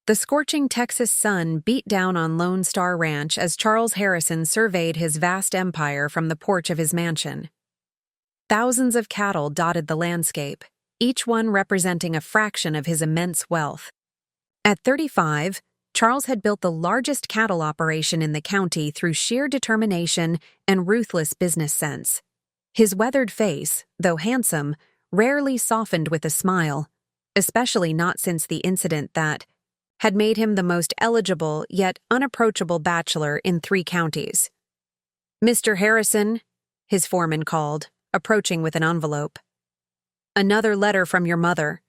The scorching Texas sun beat down on Lone Star Ranch as Charles Harrison surveyed his vast empire from the porch of his mansion. Thousands of cattle dotted the landscape, each one representing a fraction of his immense wealth. At 35, Charles had built the largest cattle operation in the county through sheer determination and ruthless business sense. His weathered face, though handsome, rarely softened with a smile, especially not since the incident that had made him the most eligible yet unapproachable bachelor in 3 counties. "Mr. Harrison," his foreman called, approaching with an envelope. "Another letter from your mother."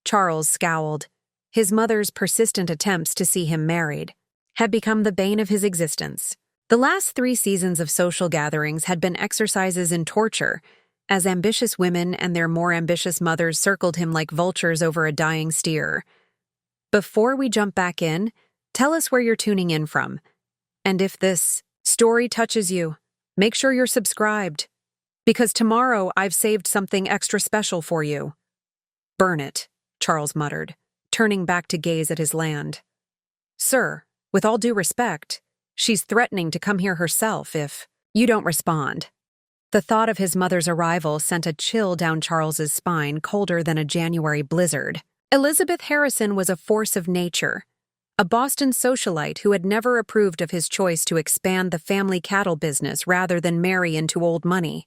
Charles scowled. His mother's persistent attempts to see him married had become the bane of his existence. The last 3 seasons of social gatherings had been exercises in torture, as ambitious women and their more ambitious mothers circled him like vultures over a dying steer. Before we jump back in, tell us where you're tuning in from. And if this story touches you, make sure you're subscribed, because tomorrow I've saved something extra special for you. "Burn it," Charles muttered, turning back to gaze at his land. "Sir, with all due respect, she's threatening to come here herself if you don't respond." The thought of his mother's arrival sent a chill down Charles's spine, colder than a January blizzard. Elizabeth Harrison was a force of nature, a Boston socialite who had never approved of his choice to expand the family cattle business rather than marry into old money.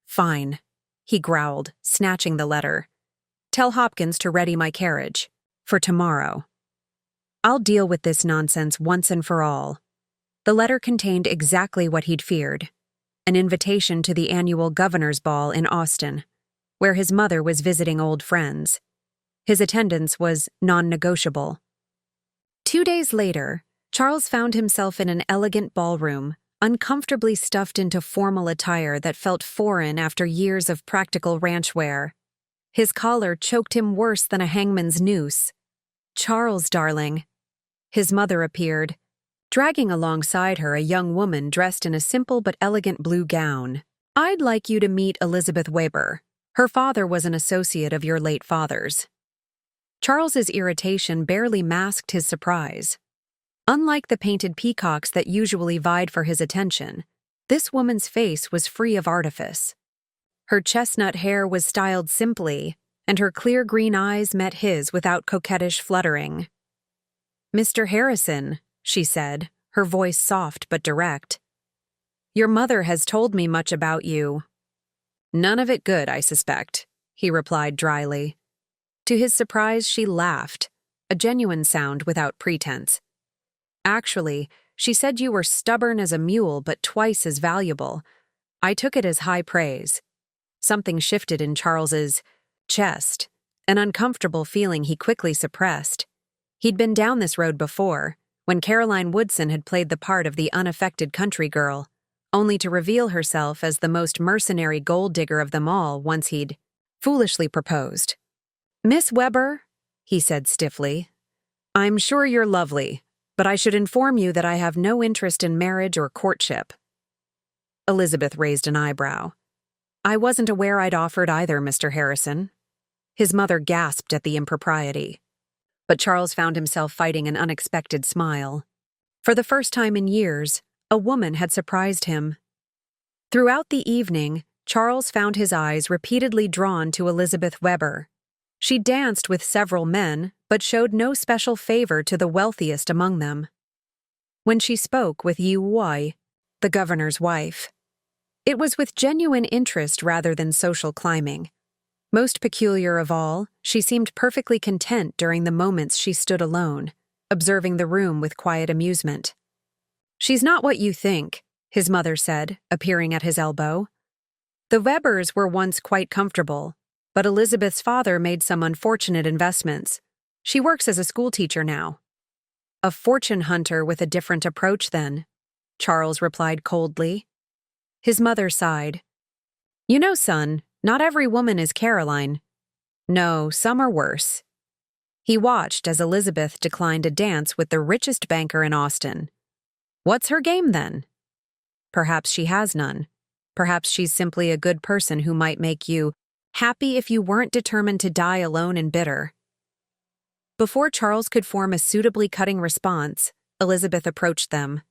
"Fine," he growled, snatching the letter. "Tell Hopkins to ready my carriage. For tomorrow. I'll deal with this nonsense once and for all." The letter contained exactly what he'd feared, an invitation to the annual Governor's Ball in Austin, where his mother was visiting old friends. His attendance was non-negotiable. 2 days later, Charles found himself in an elegant ballroom, uncomfortably stuffed into formal attire that felt foreign after years of practical ranch wear. His collar choked him worse than a hangman's noose. "Charles, darling." His mother appeared, dragging alongside her a young woman dressed in a simple but elegant blue gown. "I'd like you to meet Elizabeth Weber. Her father was an associate of your late father's." Charles's irritation barely masked his surprise. Unlike the painted peacocks that usually vied for his attention, this woman's face was free of artifice. Her chestnut hair was styled simply, and her clear green eyes met his without coquettish fluttering. "Mr. Harrison," she said, her voice soft but direct. "Your mother has told me much about you." "None of it good, I suspect," he replied dryly. To his surprise, she laughed, a genuine sound without pretense. "Actually, she said you were stubborn as a mule but twice as valuable. I took it as high praise." Something shifted in Charles's chest, an uncomfortable feeling he quickly suppressed. He'd been down this road before, when Caroline Woodson had played the part of the unaffected country girl, only to reveal herself as the most mercenary gold digger of them all once he'd foolishly proposed. "Miss Weber," he said stiffly, "I'm sure you're lovely, but I should inform you that I have no interest in marriage or courtship." Elizabeth raised an eyebrow. "I wasn't aware I'd offered either, Mr. Harrison." His mother gasped at the impropriety. But Charles found himself fighting an unexpected smile. For the first time in years, a woman had surprised him. Throughout the evening, Charles found his eyes repeatedly drawn to Elizabeth Weber. She danced with several men, but showed no special favor to the wealthiest among them. When she spoke with Yu Wei, the governor's wife, it was with genuine interest rather than social climbing. Most peculiar of all, she seemed perfectly content during the moments she stood alone, observing the room with quiet amusement. "She's not what you think," his mother said, appearing at his elbow. "The Webers were once quite comfortable, but Elizabeth's father made some unfortunate investments. She works as a schoolteacher now." "A fortune hunter with a different approach, then," Charles replied coldly. His mother sighed. "You know, son, not every woman is Caroline. No, some are worse." He watched as Elizabeth declined a dance with the richest banker in Austin. What's her game, then? Perhaps she has none. Perhaps she's simply a good person who might make you happy if you weren't determined to die alone and bitter. Before Charles could form a suitably cutting response, Elizabeth approached them.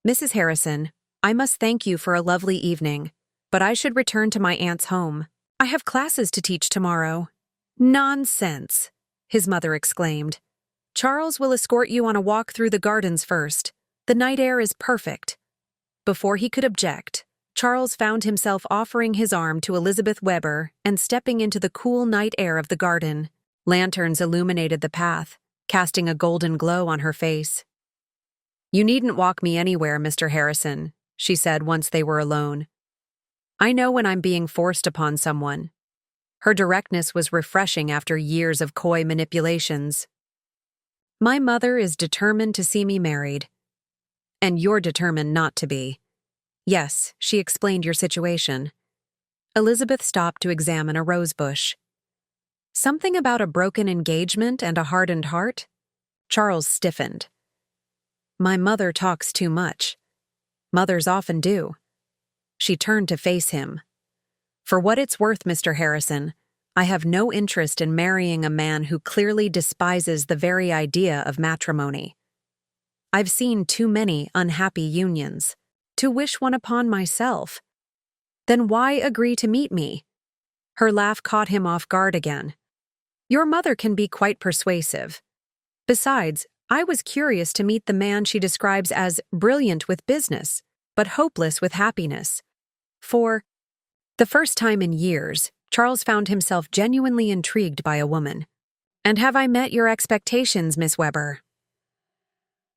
"Mrs. Harrison, I must thank you for a lovely evening, but I should return to my aunt's home. I have classes to teach tomorrow." "Nonsense," his mother exclaimed. "Charles will escort you on a walk through the gardens first. The night air is perfect." Before he could object, Charles found himself offering his arm to Elizabeth Weber and stepping into the cool night air of the garden. Lanterns illuminated the path, casting a golden glow on her face. "You needn't walk me anywhere, Mr. Harrison," she said once they were alone. "I know when I'm being forced upon someone." Her directness was refreshing after years of coy manipulations. "My mother is determined to see me married. And you're determined not to be." "Yes," she explained your situation. Elizabeth stopped to examine a rosebush. "Something about a broken engagement and a hardened heart?" Charles stiffened. "My mother talks too much. Mothers often do." She turned to face him. "For what it's worth, Mr. Harrison, I have no interest in marrying a man who clearly despises the very idea of matrimony. I've seen too many unhappy unions to wish one upon myself. Then why agree to meet me?" Her laugh caught him off guard again. "Your mother can be quite persuasive. Besides, I was curious to meet the man she describes as brilliant with business, but hopeless with happiness." For the first time in years, Charles found himself genuinely intrigued by a woman. "And have I met your expectations, Miss Weber?"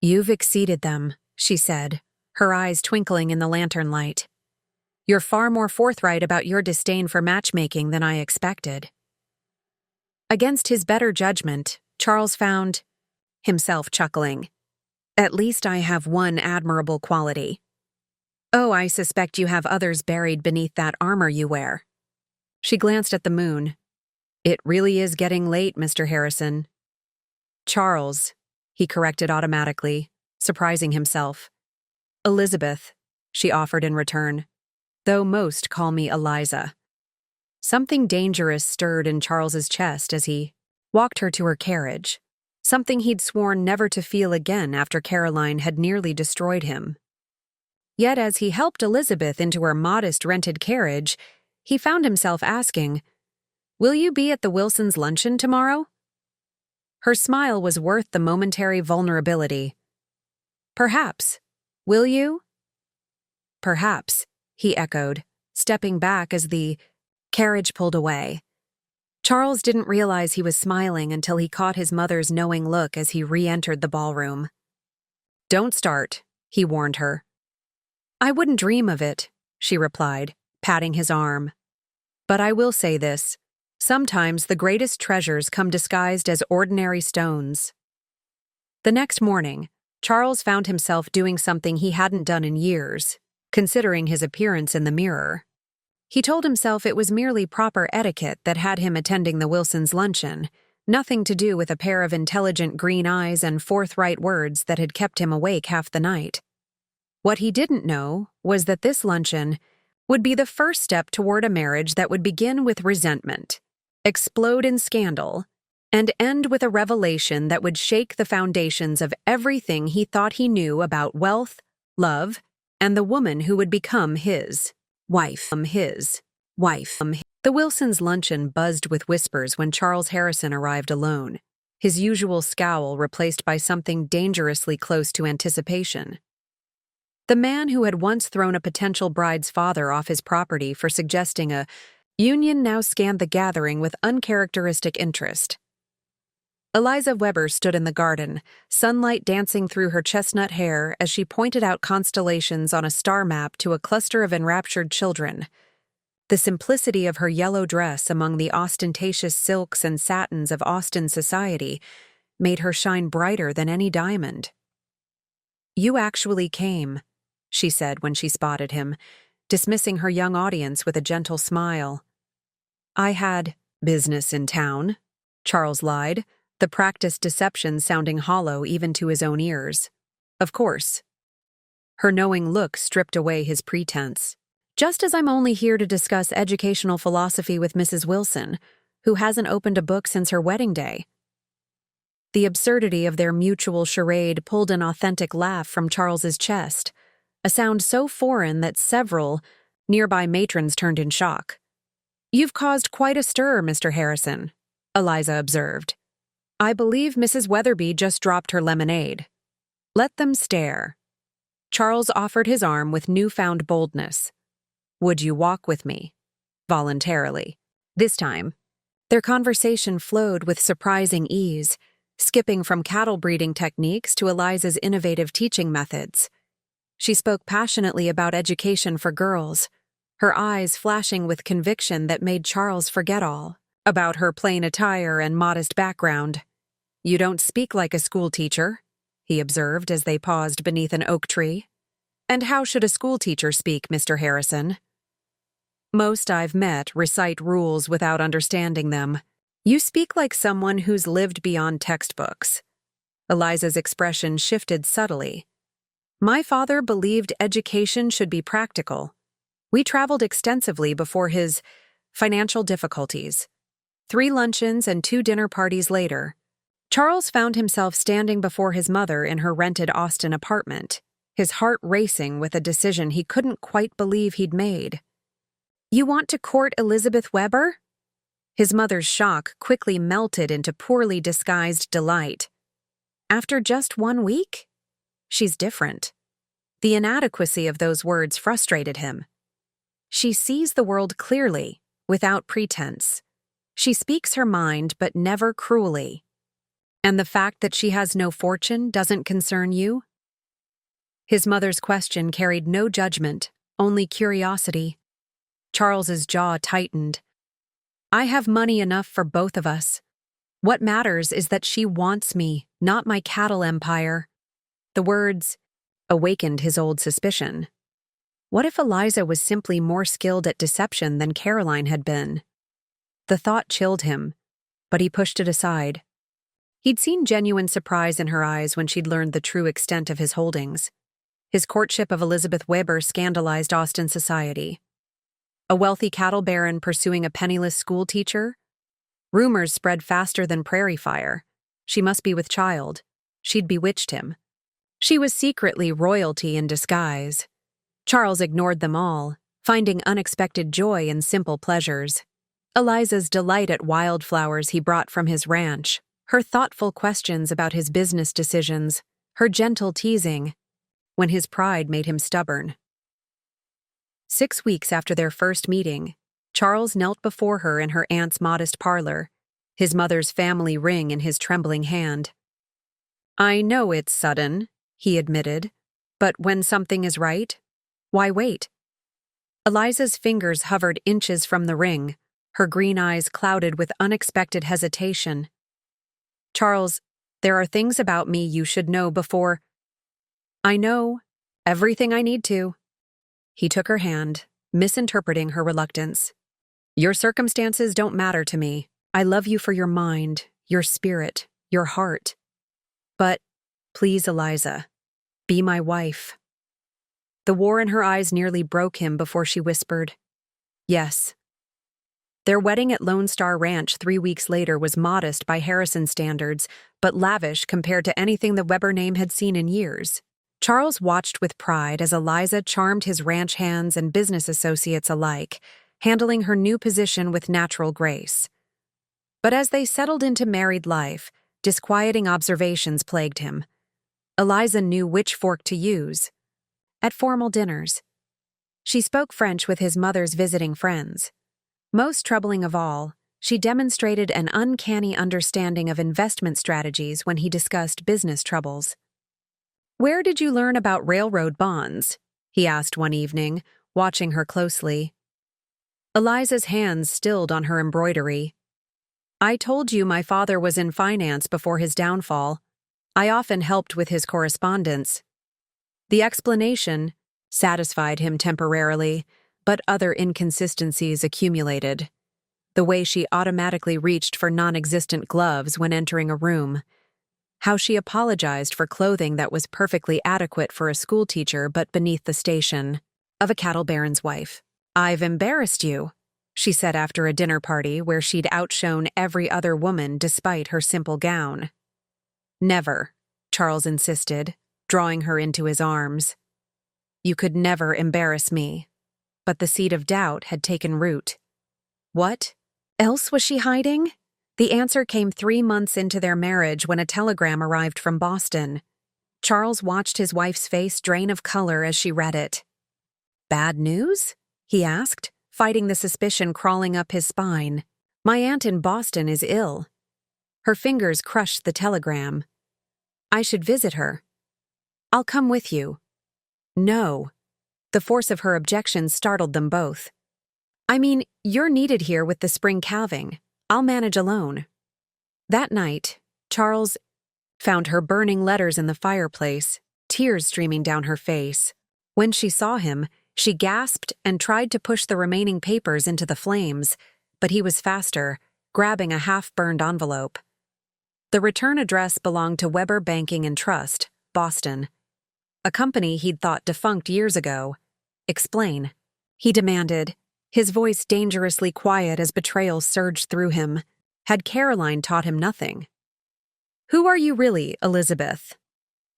"You've exceeded them," she said, her eyes twinkling in the lantern light. "You're far more forthright about your disdain for matchmaking than I expected." Against his better judgment, Charles found himself chuckling. "At least I have one admirable quality." "Oh, I suspect you have others buried beneath that armor you wear." She glanced at the moon. "It really is getting late, Mr. Harrison." "Charles," he corrected automatically, surprising himself. "Elizabeth," she offered in return, "though most call me Eliza." Something dangerous stirred in Charles's chest as he walked her to her carriage, something he'd sworn never to feel again after Caroline had nearly destroyed him. Yet as he helped Elizabeth into her modest rented carriage, he found himself asking, "Will you be at the Wilsons' luncheon tomorrow?" Her smile was worth the momentary vulnerability. "Perhaps. Will you?" "Perhaps," he echoed, stepping back as the carriage pulled away. Charles didn't realize he was smiling until he caught his mother's knowing look as he re-entered the ballroom. "Don't start," he warned her. "I wouldn't dream of it," she replied, patting his arm. "But I will say this. Sometimes the greatest treasures come disguised as ordinary stones." The next morning, Charles found himself doing something he hadn't done in years, considering his appearance in the mirror. He told himself it was merely proper etiquette that had him attending the Wilsons' luncheon, nothing to do with a pair of intelligent green eyes and forthright words that had kept him awake half the night. What he didn't know was that this luncheon would be the first step toward a marriage that would begin with resentment, explode in scandal, and end with a revelation that would shake the foundations of everything he thought he knew about wealth, love, and the woman who would become his wife. The Wilsons' luncheon buzzed with whispers when Charles Harrison arrived alone, his usual scowl replaced by something dangerously close to anticipation. The man who had once thrown a potential bride's father off his property for suggesting a union now scanned the gathering with uncharacteristic interest. Eliza Weber stood in the garden, sunlight dancing through her chestnut hair as she pointed out constellations on a star map to a cluster of enraptured children. The simplicity of her yellow dress among the ostentatious silks and satins of Austin society made her shine brighter than any diamond. "You actually came," she said when she spotted him, dismissing her young audience with a gentle smile. "I had business in town," Charles lied, the practiced deception sounding hollow even to his own ears. "Of course." Her knowing look stripped away his pretense. "Just as I'm only here to discuss educational philosophy with Mrs. Wilson, who hasn't opened a book since her wedding day." The absurdity of their mutual charade pulled an authentic laugh from Charles's chest, a sound so foreign that several nearby matrons turned in shock. "You've caused quite a stir, Mr. Harrison," Eliza observed. "I believe Mrs. Weatherby just dropped her lemonade." Let them stare. Charles offered his arm with newfound boldness. "Would you walk with me?" Voluntarily. This time, their conversation flowed with surprising ease, skipping from cattle breeding techniques to Eliza's innovative teaching methods. She spoke passionately about education for girls, her eyes flashing with conviction that made Charles forget all about her plain attire and modest background. "You don't speak like a school teacher," he observed as they paused beneath an oak tree. "And how should a school teacher speak, Mr. Harrison?" "Most I've met recite rules without understanding them. You speak like someone who's lived beyond textbooks." Eliza's expression shifted subtly. "My father believed education should be practical. We traveled extensively before his financial difficulties. 3 luncheons and 2 dinner parties later, Charles found himself standing before his mother in her rented Austin apartment, his heart racing with a decision he couldn't quite believe he'd made. "You want to court Elizabeth Weber?" His mother's shock quickly melted into poorly disguised delight. "After just 1 week? She's different." The inadequacy of those words frustrated him. "She sees the world clearly, without pretense. She speaks her mind, but never cruelly. And the fact that she has no fortune doesn't concern you?" His mother's question carried no judgment, only curiosity. Charles's jaw tightened. "I have money enough for both of us. What matters is that she wants me, not my cattle empire." The words awakened his old suspicion. What if Eliza was simply more skilled at deception than Caroline had been? The thought chilled him, but he pushed it aside. He'd seen genuine surprise in her eyes when she'd learned the true extent of his holdings. His courtship of Elizabeth Weber scandalized Austin society. A wealthy cattle baron pursuing a penniless school teacher? Rumors spread faster than prairie fire. She must be with child. She'd bewitched him. She was secretly royalty in disguise. Charles ignored them all, finding unexpected joy in simple pleasures. Eliza's delight at wildflowers he brought from his ranch, her thoughtful questions about his business decisions, her gentle teasing, when his pride made him stubborn. 6 weeks after their first meeting, Charles knelt before her in her aunt's modest parlor, his mother's family ring in his trembling hand. "I know it's sudden," he admitted, "but when something is right, why wait?" Eliza's fingers hovered inches from the ring, her green eyes clouded with unexpected hesitation. "Charles, there are things about me you should know before—" "I know everything I need to." He took her hand, misinterpreting her reluctance. "Your circumstances don't matter to me. I love you for your mind, your spirit, your heart. But, please, Eliza, be my wife." The war in her eyes nearly broke him before she whispered, "Yes." Their wedding at Lone Star Ranch 3 weeks later was modest by Harrison standards, but lavish compared to anything the Weber name had seen in years. Charles watched with pride as Eliza charmed his ranch hands and business associates alike, handling her new position with natural grace. But as they settled into married life, disquieting observations plagued him. Eliza knew which fork to use. At formal dinners, she spoke French with his mother's visiting friends. Most troubling of all, she demonstrated an uncanny understanding of investment strategies when he discussed business troubles. "Where did you learn about railroad bonds?" he asked one evening, watching her closely. Eliza's hands stilled on her embroidery. "I told you my father was in finance before his downfall. I often helped with his correspondence." The explanation satisfied him temporarily, but other inconsistencies accumulated. The way she automatically reached for non-existent gloves when entering a room. How she apologized for clothing that was perfectly adequate for a schoolteacher but beneath the station of a cattle baron's wife. "I've embarrassed you," she said after a dinner party where she'd outshone every other woman despite her simple gown. Never, Charles insisted, drawing her into his arms. You could never embarrass me. But the seed of doubt had taken root. What else was she hiding? The answer came 3 months into their marriage when a telegram arrived from Boston. Charles watched his wife's face drain of color as she read it. Bad news? He asked, fighting the suspicion crawling up his spine. My aunt in Boston is ill. Her fingers crushed the telegram. I should visit her. I'll come with you. No. The force of her objection startled them both. I mean, you're needed here with the spring calving. I'll manage alone. That night, Charles found her burning letters in the fireplace, tears streaming down her face. When she saw him, she gasped and tried to push the remaining papers into the flames, but he was faster, grabbing a half-burned envelope. The return address belonged to Weber Banking and Trust, Boston, a company he'd thought defunct years ago. Explain, he demanded, his voice dangerously quiet as betrayal surged through him. Had Caroline taught him nothing? Who are you really, Elizabeth?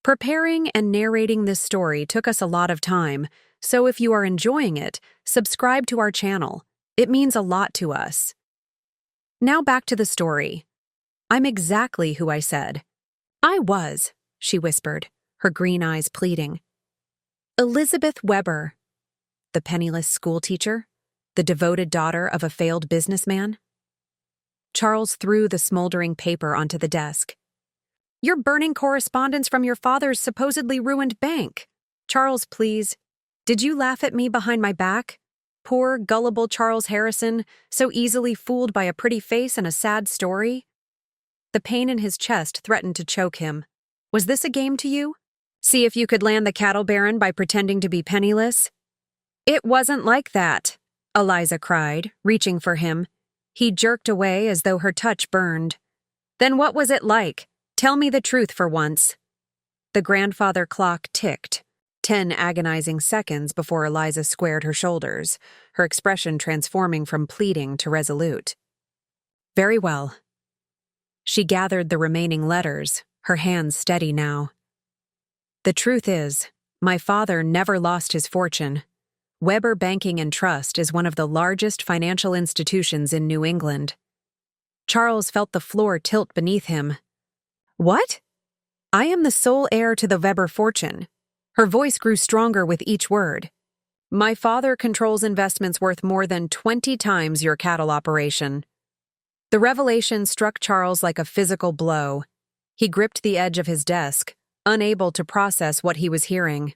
Preparing and narrating this story took us a lot of time, so if you are enjoying it, subscribe to our channel. It means a lot to us. Now back to the story. I'm exactly who I said. I was, she whispered, her green eyes pleading. Elizabeth Weber. The penniless schoolteacher? The devoted daughter of a failed businessman? Charles threw the smoldering paper onto the desk. You're burning correspondence from your father's supposedly ruined bank. Charles, please. Did you laugh at me behind my back? Poor, gullible Charles Harrison, so easily fooled by a pretty face and a sad story? The pain in his chest threatened to choke him. Was this a game to you? See if you could land the cattle baron by pretending to be penniless? It wasn't like that, Eliza cried, reaching for him. He jerked away as though her touch burned. Then what was it like? Tell me the truth for once. The grandfather clock ticked, 10 agonizing seconds before Eliza squared her shoulders, her expression transforming from pleading to resolute. Very well. She gathered the remaining letters, her hands steady now. The truth is, my father never lost his fortune. Weber Banking and Trust is one of the largest financial institutions in New England. Charles felt the floor tilt beneath him. What? I am the sole heir to the Weber fortune. Her voice grew stronger with each word. My father controls investments worth more than 20 times your cattle operation. The revelation struck Charles like a physical blow. He gripped the edge of his desk, unable to process what he was hearing.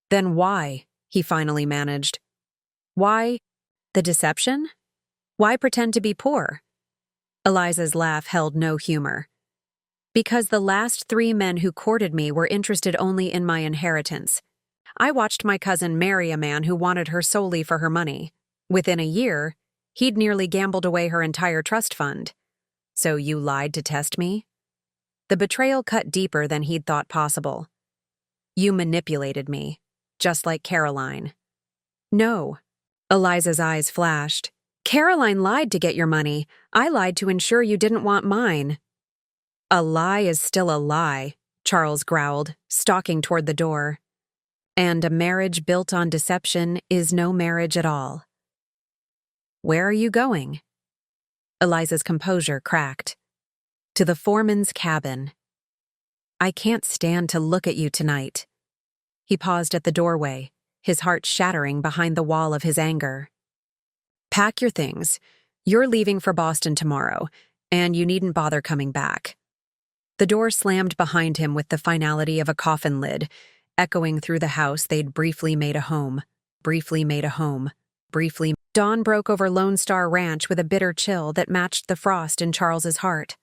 Then why? He finally managed. Why the deception? Why pretend to be poor? Eliza's laugh held no humor. Because the last 3 men who courted me were interested only in my inheritance. I watched my cousin marry a man who wanted her solely for her money. Within a year, he'd nearly gambled away her entire trust fund. So you lied to test me? The betrayal cut deeper than he'd thought possible. You manipulated me, just like Caroline. No. Eliza's eyes flashed. Caroline lied to get your money. I lied to ensure you didn't want mine. A lie is still a lie, Charles growled, stalking toward the door. And a marriage built on deception is no marriage at all. Where are you going? Eliza's composure cracked. To the foreman's cabin. I can't stand to look at you tonight. He paused at the doorway, his heart shattering behind the wall of his anger. Pack your things. You're leaving for Boston tomorrow, and you needn't bother coming back. The door slammed behind him with the finality of a coffin lid, echoing through the house they'd briefly made a home. Dawn broke over Lone Star Ranch with a bitter chill that matched the frost in Charles's heart.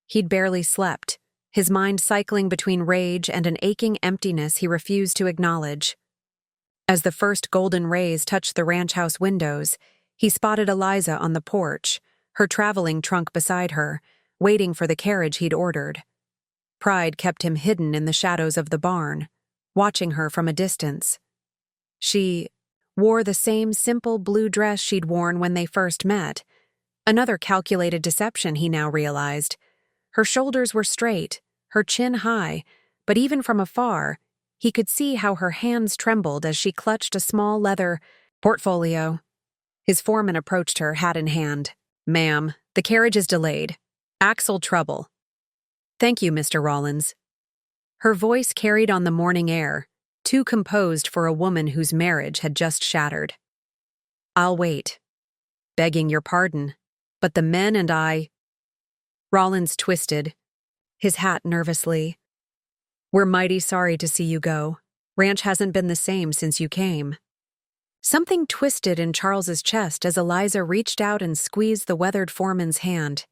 He'd barely slept, his mind cycling between rage and an aching emptiness he refused to acknowledge. As the first golden rays touched the ranch house windows, he spotted Eliza on the porch, her traveling trunk beside her, waiting for the carriage he'd ordered. Pride kept him hidden in the shadows of the barn, watching her from a distance. She wore the same simple blue dress she'd worn when they first met. Another calculated deception, he now realized. Her shoulders were straight, her chin high, but even from afar, he could see how her hands trembled as she clutched a small leather portfolio. His foreman approached her, hat in hand. "Ma'am, the carriage is delayed. Axle trouble." "Thank you, Mr. Rollins." Her voice carried on the morning air, too composed for a woman whose marriage had just shattered. "I'll wait. Begging your pardon, but the men and I—" Rollins twisted, his hat nervously. "We're mighty sorry to see you go. Ranch hasn't been the same since you came." Something twisted in Charles's chest as Eliza reached out and squeezed the weathered foreman's hand.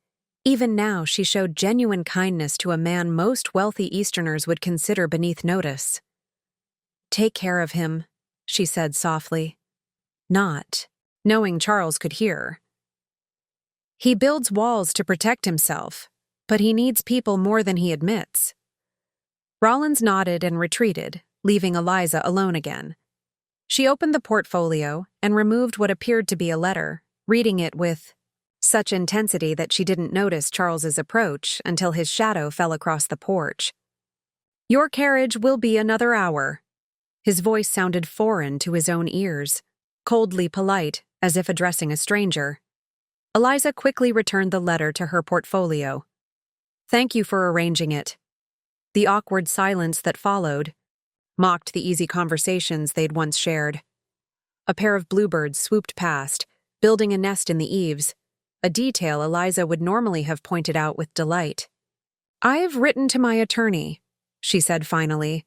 Even now, she showed genuine kindness to a man most wealthy Easterners would consider beneath notice. "Take care of him," she said softly, not knowing Charles could hear. "He builds walls to protect himself, but he needs people more than he admits." Rollins nodded and retreated, leaving Eliza alone again. She opened the portfolio and removed what appeared to be a letter, reading it with such intensity that she didn't notice Charles's approach until his shadow fell across the porch. "Your carriage will be another hour." His voice sounded foreign to his own ears, coldly polite, as if addressing a stranger. Eliza quickly returned the letter to her portfolio. "Thank you for arranging it." The awkward silence that followed mocked the easy conversations they'd once shared. A pair of bluebirds swooped past, building a nest in the eaves, a detail Eliza would normally have pointed out with delight. "I've written to my attorney," she said finally.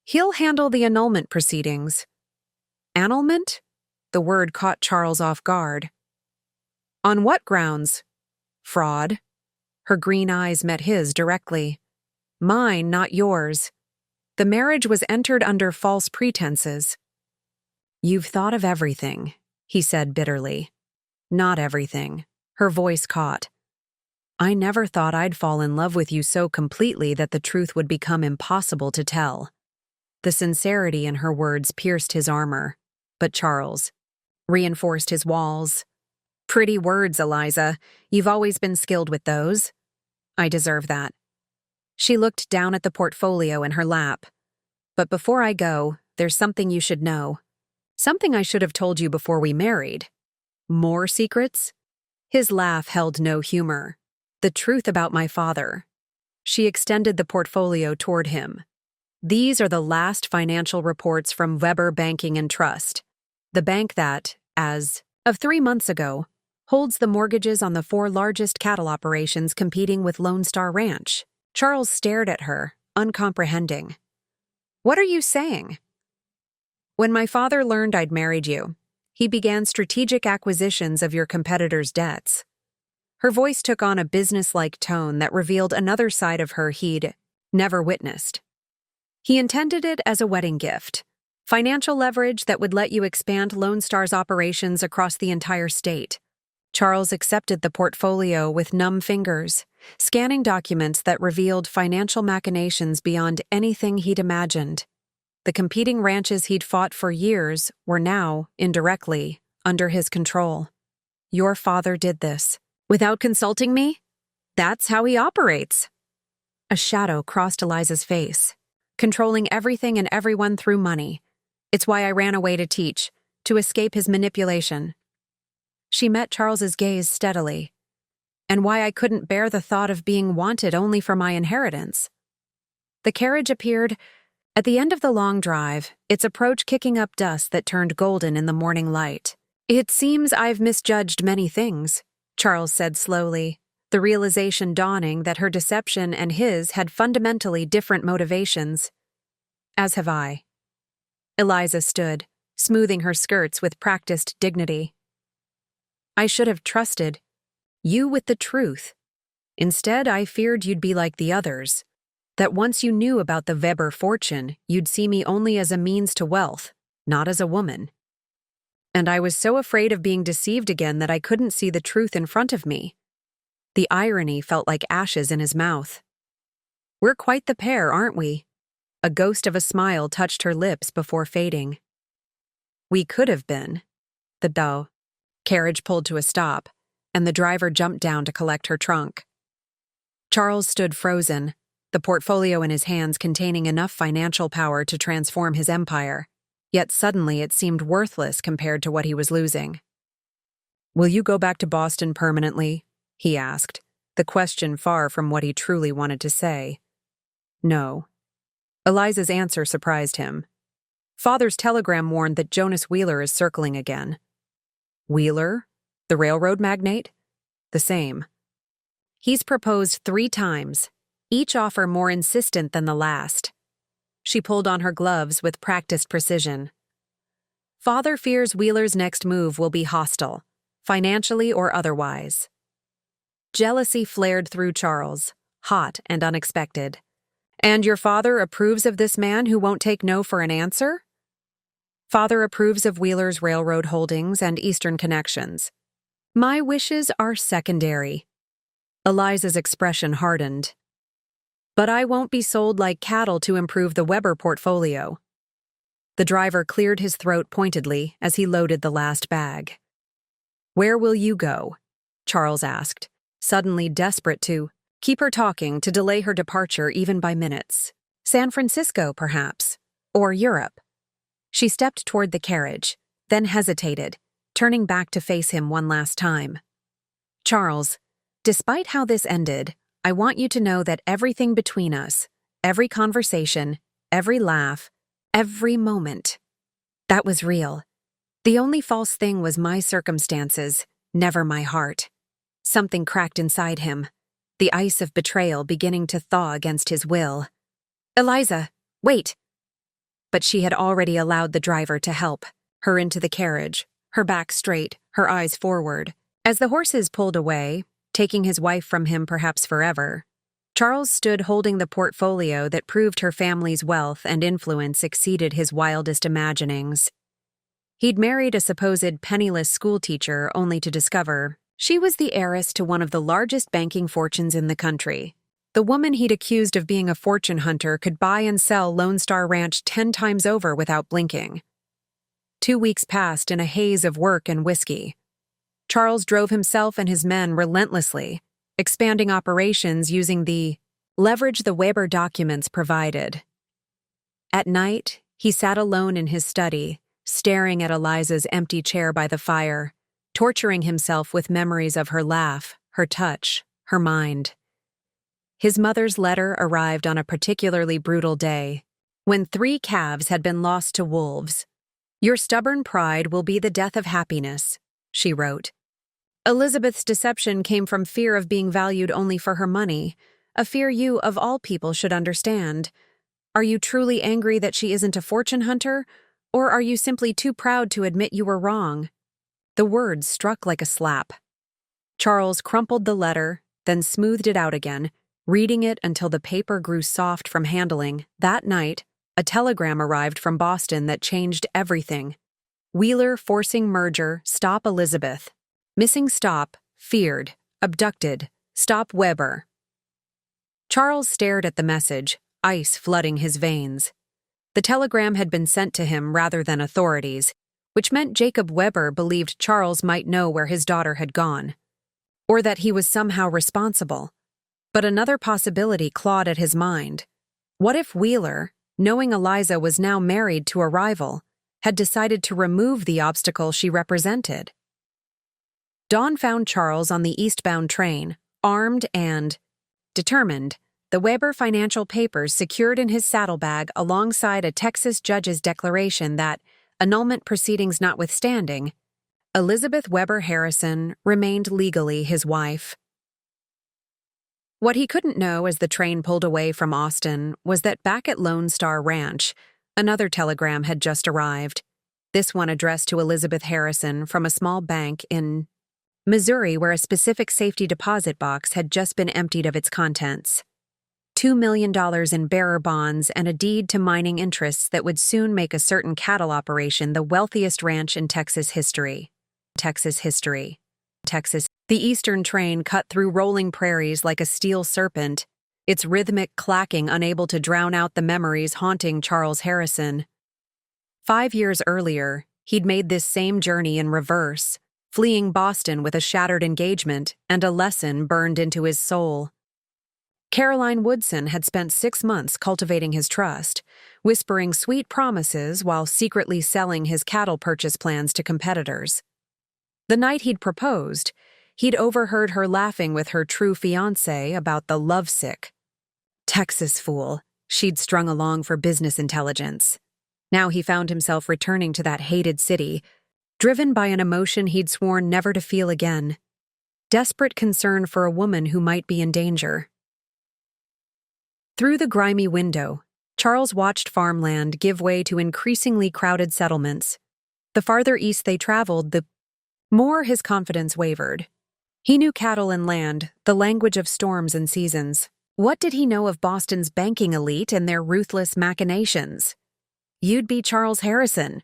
"He'll handle the annulment proceedings." "Annulment?" The word caught Charles off guard. "On what grounds?" "Fraud." Her green eyes met his directly. "Mine, not yours. The marriage was entered under false pretenses." "You've thought of everything," he said bitterly. "Not everything." Her voice caught. "I never thought I'd fall in love with you so completely that the truth would become impossible to tell." The sincerity in her words pierced his armor, but Charles reinforced his walls. "Pretty words, Eliza. You've always been skilled with those." "I deserve that." She looked down at the portfolio in her lap. "But before I go, there's something you should know. Something I should have told you before we married." "More secrets?" His laugh held no humor. "The truth about my father." She extended the portfolio toward him. "These are the last financial reports from Weber Banking and Trust, the bank that, as of 3 months ago, holds the mortgages on the 4 largest cattle operations competing with Lone Star Ranch." Charles stared at her, uncomprehending. "What are you saying?" "When my father learned I'd married you, he began strategic acquisitions of your competitors' debts." Her voice took on a business-like tone that revealed another side of her he'd never witnessed. "He intended it as a wedding gift, financial leverage that would let you expand Lone Star's operations across the entire state." Charles accepted the portfolio with numb fingers, scanning documents that revealed financial machinations beyond anything he'd imagined. The competing ranches he'd fought for years were now, indirectly, under his control. "Your father did this without consulting me? That's how he operates." A shadow crossed Eliza's face. "Controlling everything and everyone through money. It's why I ran away to teach, to escape his manipulation." She met Charles's gaze steadily. "And why I couldn't bear the thought of being wanted only for my inheritance." The carriage appeared at the end of the long drive, its approach kicking up dust that turned golden in the morning light. "It seems I've misjudged many things," Charles said slowly, the realization dawning that her deception and his had fundamentally different motivations. "As have I." Eliza stood, smoothing her skirts with practiced dignity. "I should have trusted you with the truth. Instead, I feared you'd be like the others, that once you knew about the Weber fortune, you'd see me only as a means to wealth, not as a woman. And I was so afraid of being deceived again that I couldn't see the truth in front of me." The irony felt like ashes in his mouth. "We're quite the pair, aren't we?" A ghost of a smile touched her lips before fading. "We could have been." The carriage pulled to a stop, and the driver jumped down to collect her trunk. Charles stood frozen, the portfolio in his hands containing enough financial power to transform his empire, yet suddenly it seemed worthless compared to what he was losing. "Will you go back to Boston permanently?" he asked, the question far from what he truly wanted to say. "No." Eliza's answer surprised him. "Father's telegram warned that Jonas Wheeler is circling again." "Wheeler? The railroad magnate?" "The same. He's proposed 3 times, each offer more insistent than the last." She pulled on her gloves with practiced precision. "Father fears Wheeler's next move will be hostile, financially or otherwise." Jealousy flared through Charles, hot and unexpected. "And your father approves of this man who won't take no for an answer?" "Father approves of Wheeler's railroad holdings and Eastern connections. My wishes are secondary." Eliza's expression hardened. "But I won't be sold like cattle to improve the Weber portfolio." The driver cleared his throat pointedly as he loaded the last bag. "Where will you go?" Charles asked, suddenly desperate to keep her talking to delay her departure even by minutes. "San Francisco, perhaps. Or Europe." She stepped toward the carriage, then hesitated, turning back to face him one last time. "Charles, despite how this ended, I want you to know that everything between us, every conversation, every laugh, every moment, that was real. The only false thing was my circumstances, never my heart." Something cracked inside him, the ice of betrayal beginning to thaw against his will. "Eliza, wait!" But she had already allowed the driver to help her into the carriage, her back straight, her eyes forward. As the horses pulled away, taking his wife from him perhaps forever, Charles stood holding the portfolio that proved her family's wealth and influence exceeded his wildest imaginings. He'd married a supposed penniless schoolteacher only to discover she was the heiress to one of the largest banking fortunes in the country. The woman he'd accused of being a fortune hunter could buy and sell Lone Star Ranch 10 times over without blinking. 2 weeks passed in a haze of work and whiskey. Charles drove himself and his men relentlessly, expanding operations using the leverage the Weber documents provided. At night, he sat alone in his study, staring at Eliza's empty chair by the fire, torturing himself with memories of her laugh, her touch, her mind. His mother's letter arrived on a particularly brutal day, when 3 calves had been lost to wolves. "Your stubborn pride will be the death of happiness," she wrote. Elizabeth's deception came from fear of being valued only for her money, a fear you, of all people, should understand. Are you truly angry that she isn't a fortune hunter, or are you simply too proud to admit you were wrong? The words struck like a slap. Charles crumpled the letter, then smoothed it out again, reading it until the paper grew soft from handling. That night, a telegram arrived from Boston that changed everything. "Wheeler forcing merger, stop Elizabeth. Missing stop, feared, abducted, stop Weber." Charles stared at the message, ice flooding his veins. The telegram had been sent to him rather than authorities, which meant Jacob Weber believed Charles might know where his daughter had gone, or that he was somehow responsible. But another possibility clawed at his mind. What if Wheeler, knowing Eliza was now married to a rival, had decided to remove the obstacle she represented? Dawn found Charles on the eastbound train, armed and determined, the Weber financial papers secured in his saddlebag alongside a Texas judge's declaration that, annulment proceedings notwithstanding, Elizabeth Weber Harrison remained legally his wife. What he couldn't know as the train pulled away from Austin was that back at Lone Star Ranch, another telegram had just arrived, this one addressed to Elizabeth Harrison from a small bank in Missouri where a specific safety deposit box had just been emptied of its contents. $2 million in bearer bonds and a deed to mining interests that would soon make a certain cattle operation the wealthiest ranch in Texas history. The eastern train cut through rolling prairies like a steel serpent, its rhythmic clacking unable to drown out the memories haunting Charles Harrison. 5 years earlier, he'd made this same journey in reverse, fleeing Boston with a shattered engagement and a lesson burned into his soul. Caroline Woodson had spent 6 months cultivating his trust, whispering sweet promises while secretly selling his cattle purchase plans to competitors. The night he'd proposed, he'd overheard her laughing with her true fiancé about the lovesick Texas fool she'd strung along for business intelligence. Now he found himself returning to that hated city, driven by an emotion he'd sworn never to feel again: desperate concern for a woman who might be in danger. Through the grimy window, Charles watched farmland give way to increasingly crowded settlements. The farther east they traveled, the more his confidence wavered. He knew cattle and land, the language of storms and seasons. What did he know of Boston's banking elite and their ruthless machinations? You'd be Charles Harrison.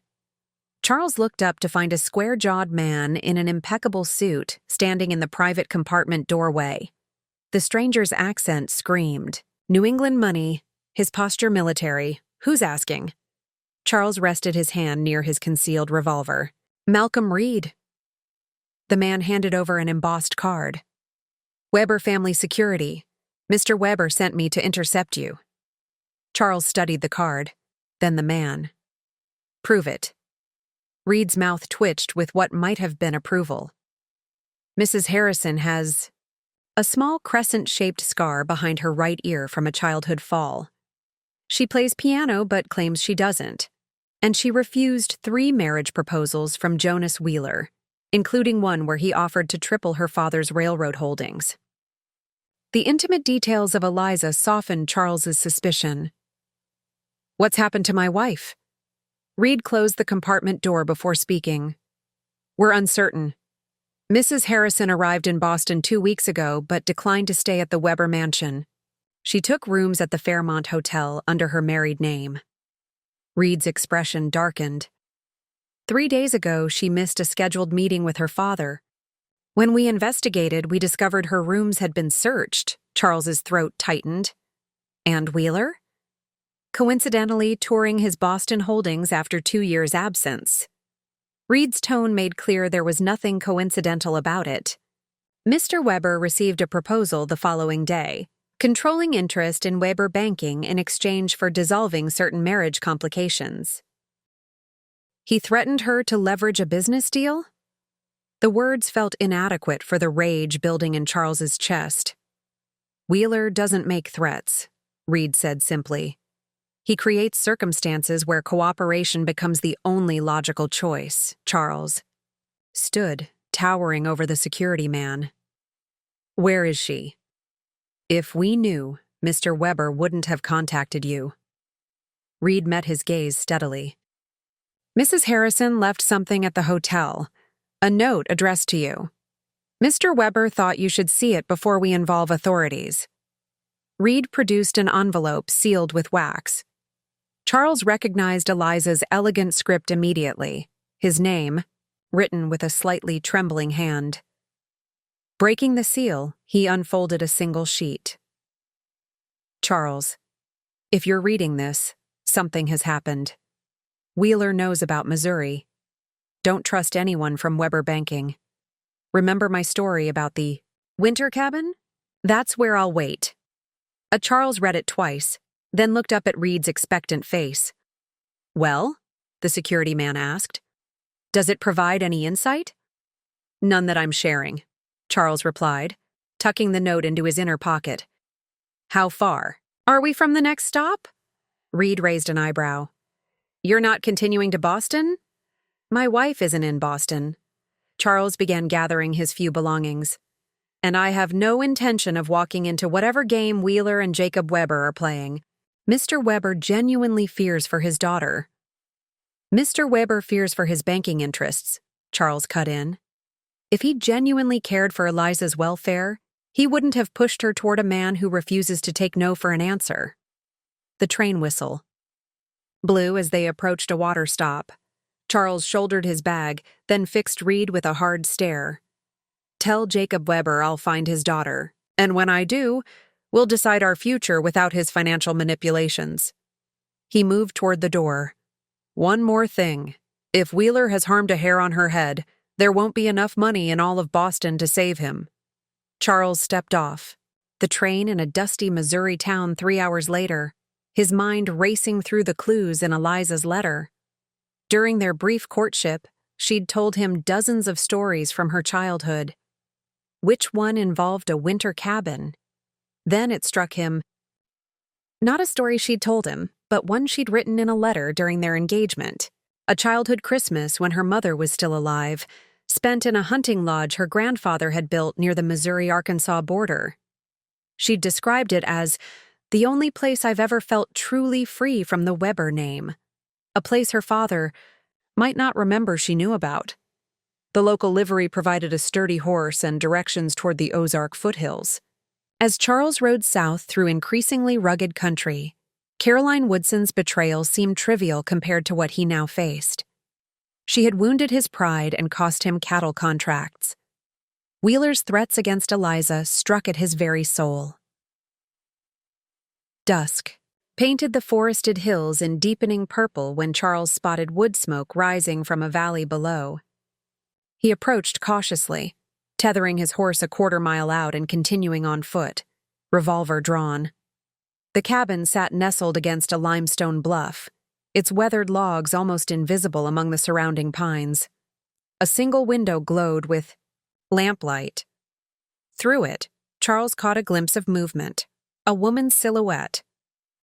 Charles looked up to find a square-jawed man in an impeccable suit standing in the private compartment doorway. The stranger's accent screamed. New England money, his posture military. Who's asking? Charles rested his hand near his concealed revolver. Malcolm Reed. The man handed over an embossed card. Weber Family Security. Mr. Weber sent me to intercept you. Charles studied the card, then the man. Prove it. Reed's mouth twitched with what might have been approval. Mrs. Harrison has a small crescent-shaped scar behind her right ear from a childhood fall. She plays piano but claims she doesn't. And she refused 3 marriage proposals from Jonas Wheeler, including one where he offered to triple her father's railroad holdings. The intimate details of Eliza softened Charles's suspicion. What's happened to my wife? Reed closed the compartment door before speaking. We're uncertain. Mrs. Harrison arrived in Boston 2 weeks ago but declined to stay at the Weber mansion. She took rooms at the Fairmont Hotel under her married name. Reed's expression darkened. 3 days ago, she missed a scheduled meeting with her father. When we investigated, we discovered her rooms had been searched. Charles's throat tightened. And Wheeler? Coincidentally touring his Boston holdings after 2 years' absence. Reed's tone made clear there was nothing coincidental about it. Mr. Weber received a proposal the following day, controlling interest in Weber Banking in exchange for dissolving certain marriage complications. He threatened her to leverage a business deal? The words felt inadequate for the rage building in Charles's chest. Wheeler doesn't make threats, Reed said simply. He creates circumstances where cooperation becomes the only logical choice. Charles stood, towering over the security man. Where is she? If we knew, Mr. Weber wouldn't have contacted you. Reed met his gaze steadily. Mrs. Harrison left something at the hotel, a note addressed to you. Mr. Weber thought you should see it before we involve authorities. Reed produced an envelope sealed with wax. Charles recognized Eliza's elegant script immediately, his name, written with a slightly trembling hand. Breaking the seal, he unfolded a single sheet. Charles, if you're reading this, something has happened. Wheeler knows about Missouri. Don't trust anyone from Weber Banking. Remember my story about the winter cabin? That's where I'll wait. Charles read it twice, then looked up at Reed's expectant face. Well? The security man asked. Does it provide any insight? None that I'm sharing, Charles replied, tucking the note into his inner pocket. How far? Are we from the next stop? Reed raised an eyebrow. You're not continuing to Boston? My wife isn't in Boston. Charles began gathering his few belongings. And I have no intention of walking into whatever game Wheeler and Jacob Weber are playing. Mr. Weber genuinely fears for his daughter. Mr. Weber fears for his banking interests, Charles cut in. If he genuinely cared for Eliza's welfare, he wouldn't have pushed her toward a man who refuses to take no for an answer. The train whistle blew as they approached a water stop. Charles shouldered his bag, then fixed Reed with a hard stare. Tell Jacob Weber I'll find his daughter, and when I do, we'll decide our future without his financial manipulations. He moved toward the door. One more thing. If Wheeler has harmed a hair on her head, there won't be enough money in all of Boston to save him. Charles stepped off. the train in a dusty Missouri town 3 hours later, his mind racing through the clues in Eliza's letter. During their brief courtship, she'd told him dozens of stories from her childhood. Which one involved a winter cabin? Then it struck him. Not a story she'd told him, but one she'd written in a letter during their engagement. A childhood Christmas when her mother was still alive, spent in a hunting lodge her grandfather had built near the Missouri-Arkansas border. She'd described it as the only place I've ever felt truly free from the Weber name, a place her father might not remember she knew about. The local livery provided a sturdy horse and directions toward the Ozark foothills. As Charles rode south through increasingly rugged country, Caroline Woodson's betrayal seemed trivial compared to what he now faced. She had wounded his pride and cost him cattle contracts. Wheeler's threats against Eliza struck at his very soul. Dusk painted the forested hills in deepening purple when Charles spotted wood smoke rising from a valley below. He approached cautiously, tethering his horse a quarter-mile out and continuing on foot, revolver drawn. The cabin sat nestled against a limestone bluff, its weathered logs almost invisible among the surrounding pines. A single window glowed with lamplight. Through it, Charles caught a glimpse of movement, a woman's silhouette.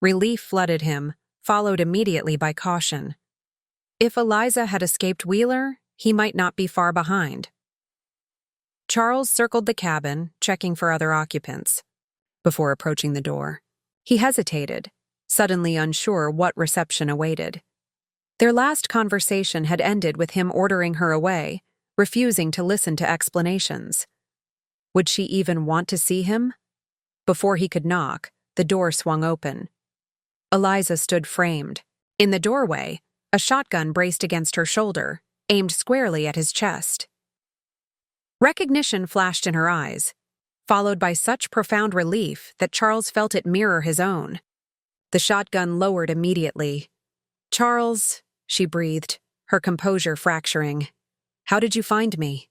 Relief flooded him, followed immediately by caution. If Eliza had escaped Wheeler, he might not be far behind. Charles circled the cabin, checking for other occupants. Before approaching the door, he hesitated, suddenly unsure what reception awaited. Their last conversation had ended with him ordering her away, refusing to listen to explanations. Would she even want to see him? Before he could knock, the door swung open. Eliza stood framed. In the doorway, a shotgun braced against her shoulder, aimed squarely at his chest. Recognition flashed in her eyes, followed by such profound relief that Charles felt it mirror his own. The shotgun lowered immediately. "Charles," she breathed, her composure fracturing. "How did you find me?"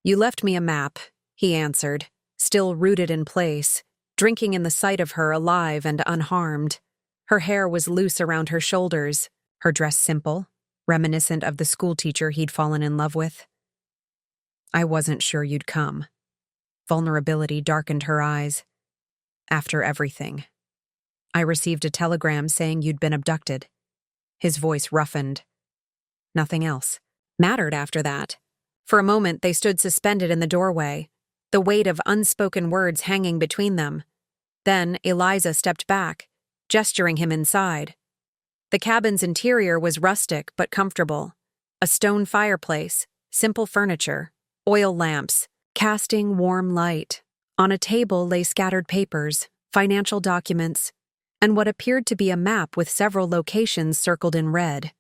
"You left me a map," he answered, still rooted in place, drinking in the sight of her alive and unharmed. Her hair was loose around her shoulders, her dress simple, reminiscent of the schoolteacher he'd fallen in love with. "I wasn't sure you'd come." Vulnerability darkened her eyes. "After everything. I received a telegram saying you'd been abducted." His voice roughened. Nothing else mattered after that. For a moment they stood suspended in the doorway, the weight of unspoken words hanging between them. Then Eliza stepped back, gesturing him inside. The cabin's interior was rustic but comfortable. A stone fireplace, simple furniture, oil lamps, casting warm light. On a table lay scattered papers, financial documents, and what appeared to be a map with several locations circled in red.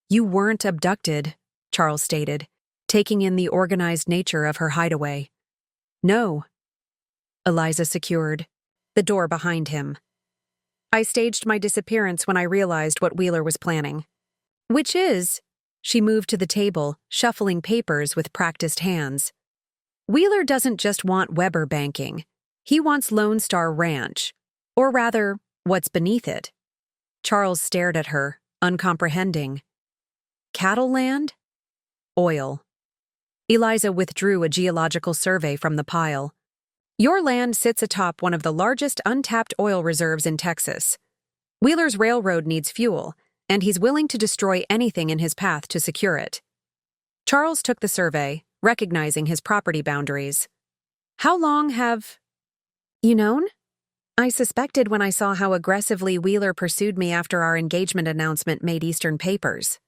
"You weren't abducted," Charles stated, taking in the organized nature of her hideaway. "No." Eliza secured the door behind him. "I staged my disappearance when I realized what Wheeler was planning." "Which is?" She moved to the table, shuffling papers with practiced hands. "Wheeler doesn't just want Weber banking. He wants Lone Star Ranch. Or rather, what's beneath it." Charles stared at her, uncomprehending. "Cattle land?" "Oil." Eliza withdrew a geological survey from the pile. "Your land sits atop one of the largest untapped oil reserves in Texas. Wheeler's railroad needs fuel, and he's willing to destroy anything in his path to secure it." Charles took the survey, recognizing his property boundaries. "How long have you known?" "I suspected when I saw how aggressively Wheeler pursued me after our engagement announcement made Eastern papers."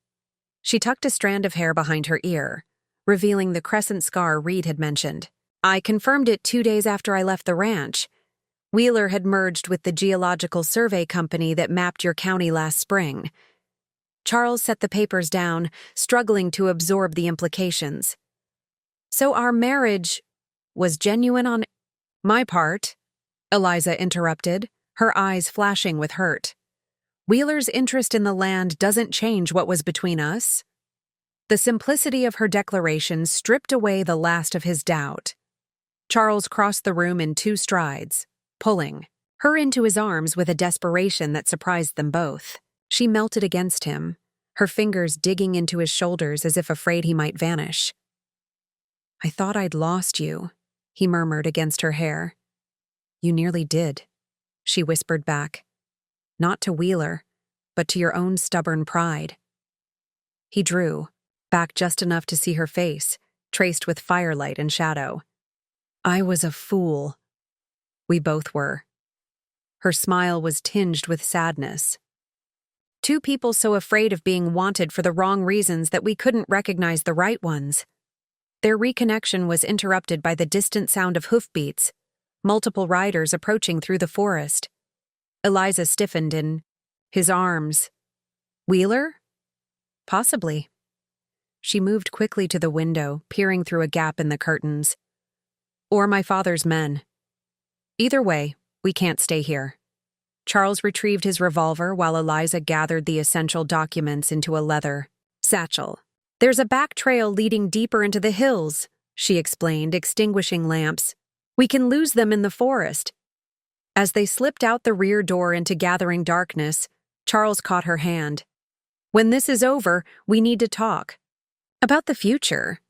She tucked a strand of hair behind her ear, revealing the crescent scar Reed had mentioned. "I confirmed it 2 days after I left the ranch. Wheeler had merged with the geological survey company that mapped your county last spring." Charles set the papers down, struggling to absorb the implications. "So our marriage was genuine on my part?" Eliza interrupted, her eyes flashing with hurt. "Wheeler's interest in the land doesn't change what was between us." The simplicity of her declaration stripped away the last of his doubt. Charles crossed the room in 2 strides, pulling her into his arms with a desperation that surprised them both. She melted against him, her fingers digging into his shoulders as if afraid he might vanish. "I thought I'd lost you," he murmured against her hair. "You nearly did," she whispered back. "Not to Wheeler, but to your own stubborn pride." He drew, back just enough to see her face, traced with firelight and shadow. "I was a fool." "We both were." Her smile was tinged with sadness. "Two people so afraid of being wanted for the wrong reasons that we couldn't recognize the right ones." Their reconnection was interrupted by the distant sound of hoofbeats, multiple riders approaching through the forest. Eliza stiffened in his arms. "Wheeler?" "Possibly." She moved quickly to the window, peering through a gap in the curtains. "Or my father's men. Either way, we can't stay here." Charles retrieved his revolver while Eliza gathered the essential documents into a leather satchel. "There's a back trail leading deeper into the hills," she explained, extinguishing lamps. "We can lose them in the forest." As they slipped out the rear door into gathering darkness, Charles caught her hand. "When this is over, we need to talk. About the future."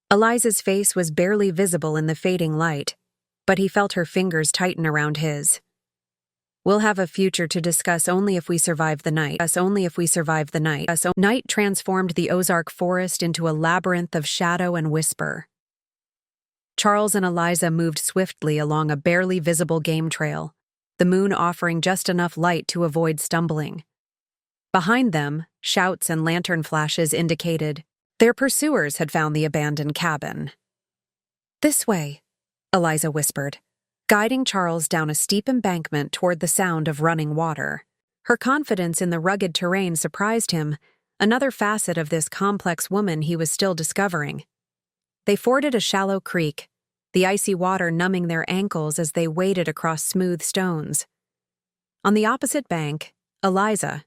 Eliza's face was barely visible in the fading light, but he felt her fingers tighten around his. "We'll have a future to discuss only if we survive the night. Night transformed the Ozark forest into a labyrinth of shadow and whisper. Charles and Eliza moved swiftly along a barely visible game trail, the moon offering just enough light to avoid stumbling. Behind them, shouts and lantern flashes indicated their pursuers had found the abandoned cabin. "This way," Eliza whispered, guiding Charles down a steep embankment toward the sound of running water. Her confidence in the rugged terrain surprised him, another facet of this complex woman he was still discovering. They forded a shallow creek, the icy water numbing their ankles as they waded across smooth stones. On the opposite bank, Eliza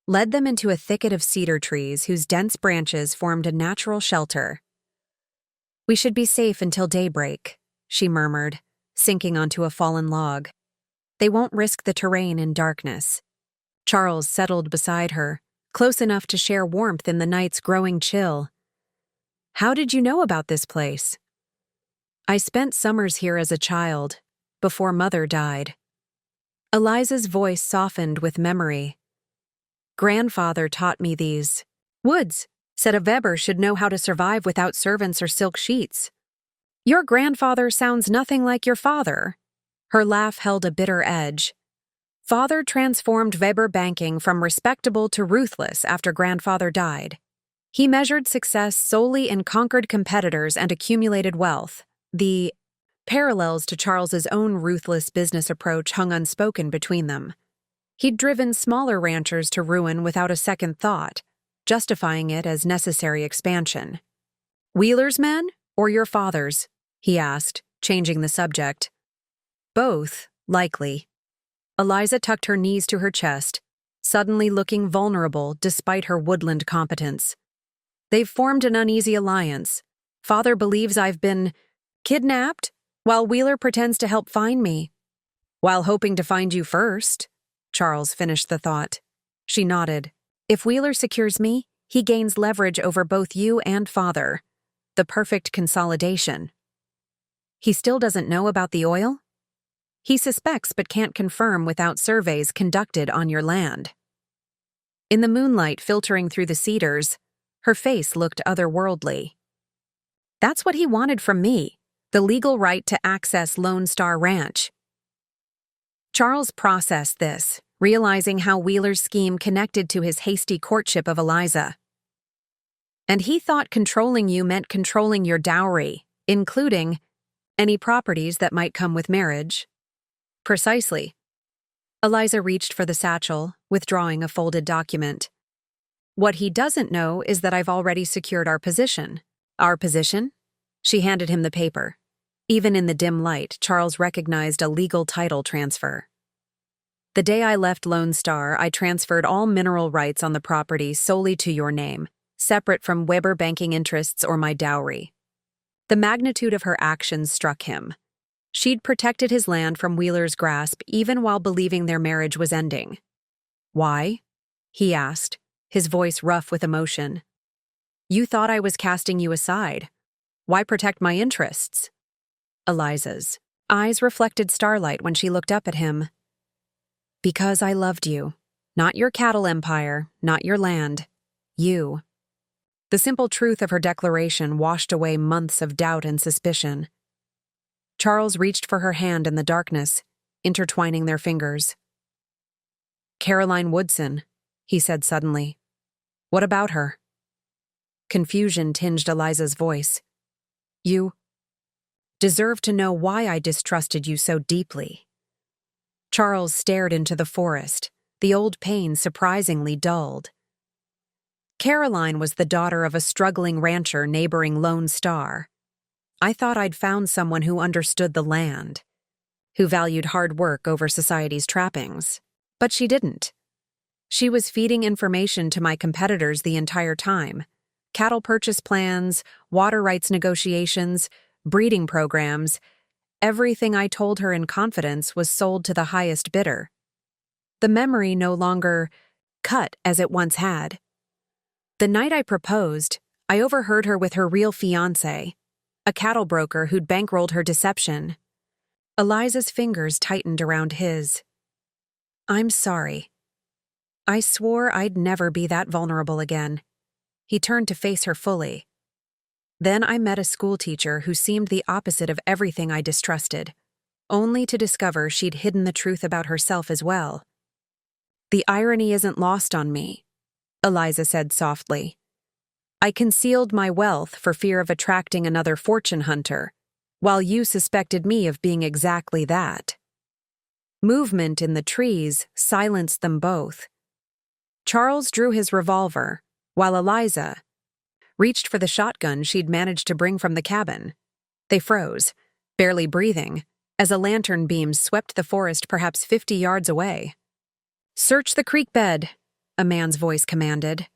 led them into a thicket of cedar trees whose dense branches formed a natural shelter. "We should be safe until daybreak," she murmured, sinking onto a fallen log. "They won't risk the terrain in darkness." Charles settled beside her, close enough to share warmth in the night's growing chill. "How did you know about this place?" "I spent summers here as a child, before Mother died." Eliza's voice softened with memory. "Grandfather taught me these. Woods, said a Weber should know how to survive without servants or silk sheets." "Your grandfather sounds nothing like your father." Her laugh held a bitter edge. "Father transformed Weber banking from respectable to ruthless after grandfather died. He measured success solely in conquered competitors and accumulated wealth." The parallels to Charles's own ruthless business approach hung unspoken between them. He'd driven smaller ranchers to ruin without a second thought, justifying it as necessary expansion. "Wheeler's men, or your father's?" he asked, changing the subject. "Both, likely." Eliza tucked her knees to her chest, suddenly looking vulnerable despite her woodland competence. "They've formed an uneasy alliance. Father believes I've been kidnapped, while Wheeler pretends to help find me." "While hoping to find you first," Charles finished the thought. She nodded. "If Wheeler secures me, he gains leverage over both you and Father. The perfect consolidation." "He still doesn't know about the oil?" "He suspects but can't confirm without surveys conducted on your land." In the moonlight filtering through the cedars, her face looked otherworldly. "That's what he wanted from me, the legal right to access Lone Star Ranch." Charles processed this, realizing how Wheeler's scheme connected to his hasty courtship of Eliza. "And he thought controlling you meant controlling your dowry, including any properties that might come with marriage." "Precisely." Eliza reached for the satchel, withdrawing a folded document. "What he doesn't know is that I've already secured our position." "Our position?" She handed him the paper. Even in the dim light, Charles recognized a legal title transfer. "The day I left Lone Star, I transferred all mineral rights on the property solely to your name, separate from Weber banking interests or my dowry." The magnitude of her actions struck him. She'd protected his land from Wheeler's grasp even while believing their marriage was ending. "Why?" he asked, his voice rough with emotion. "You thought I was casting you aside. Why protect my interests?" Eliza's eyes reflected starlight when she looked up at him. "Because I loved you. Not your cattle empire, not your land. You." The simple truth of her declaration washed away months of doubt and suspicion. Charles reached for her hand in the darkness, intertwining their fingers. "Caroline Woodson," he said suddenly. "What about her?" Confusion tinged Eliza's voice. "You deserve to know why I distrusted you so deeply." Charles stared into the forest, the old pain surprisingly dulled. "Caroline was the daughter of a struggling rancher neighboring Lone Star. I thought I'd found someone who understood the land, who valued hard work over society's trappings. But she didn't. She was feeding information to my competitors the entire time. Cattle purchase plans, water rights negotiations, breeding programs. Everything I told her in confidence was sold to the highest bidder. The memory no longer cut as it once had. The night I proposed, I overheard her with her real fiancé, a cattle broker who'd bankrolled her deception." Eliza's fingers tightened around his. "I'm sorry. I swore I'd never be that vulnerable again." He turned to face her fully. "Then I met a schoolteacher who seemed the opposite of everything I distrusted, only to discover she'd hidden the truth about herself as well." "The irony isn't lost on me," Eliza said softly. "I concealed my wealth for fear of attracting another fortune hunter, while you suspected me of being exactly that." Movement in the trees silenced them both. Charles drew his revolver, while Eliza reached for the shotgun she'd managed to bring from the cabin. They froze, barely breathing, as a lantern beam swept the forest perhaps 50 yards away. "Search the creek bed," a man's voice commanded.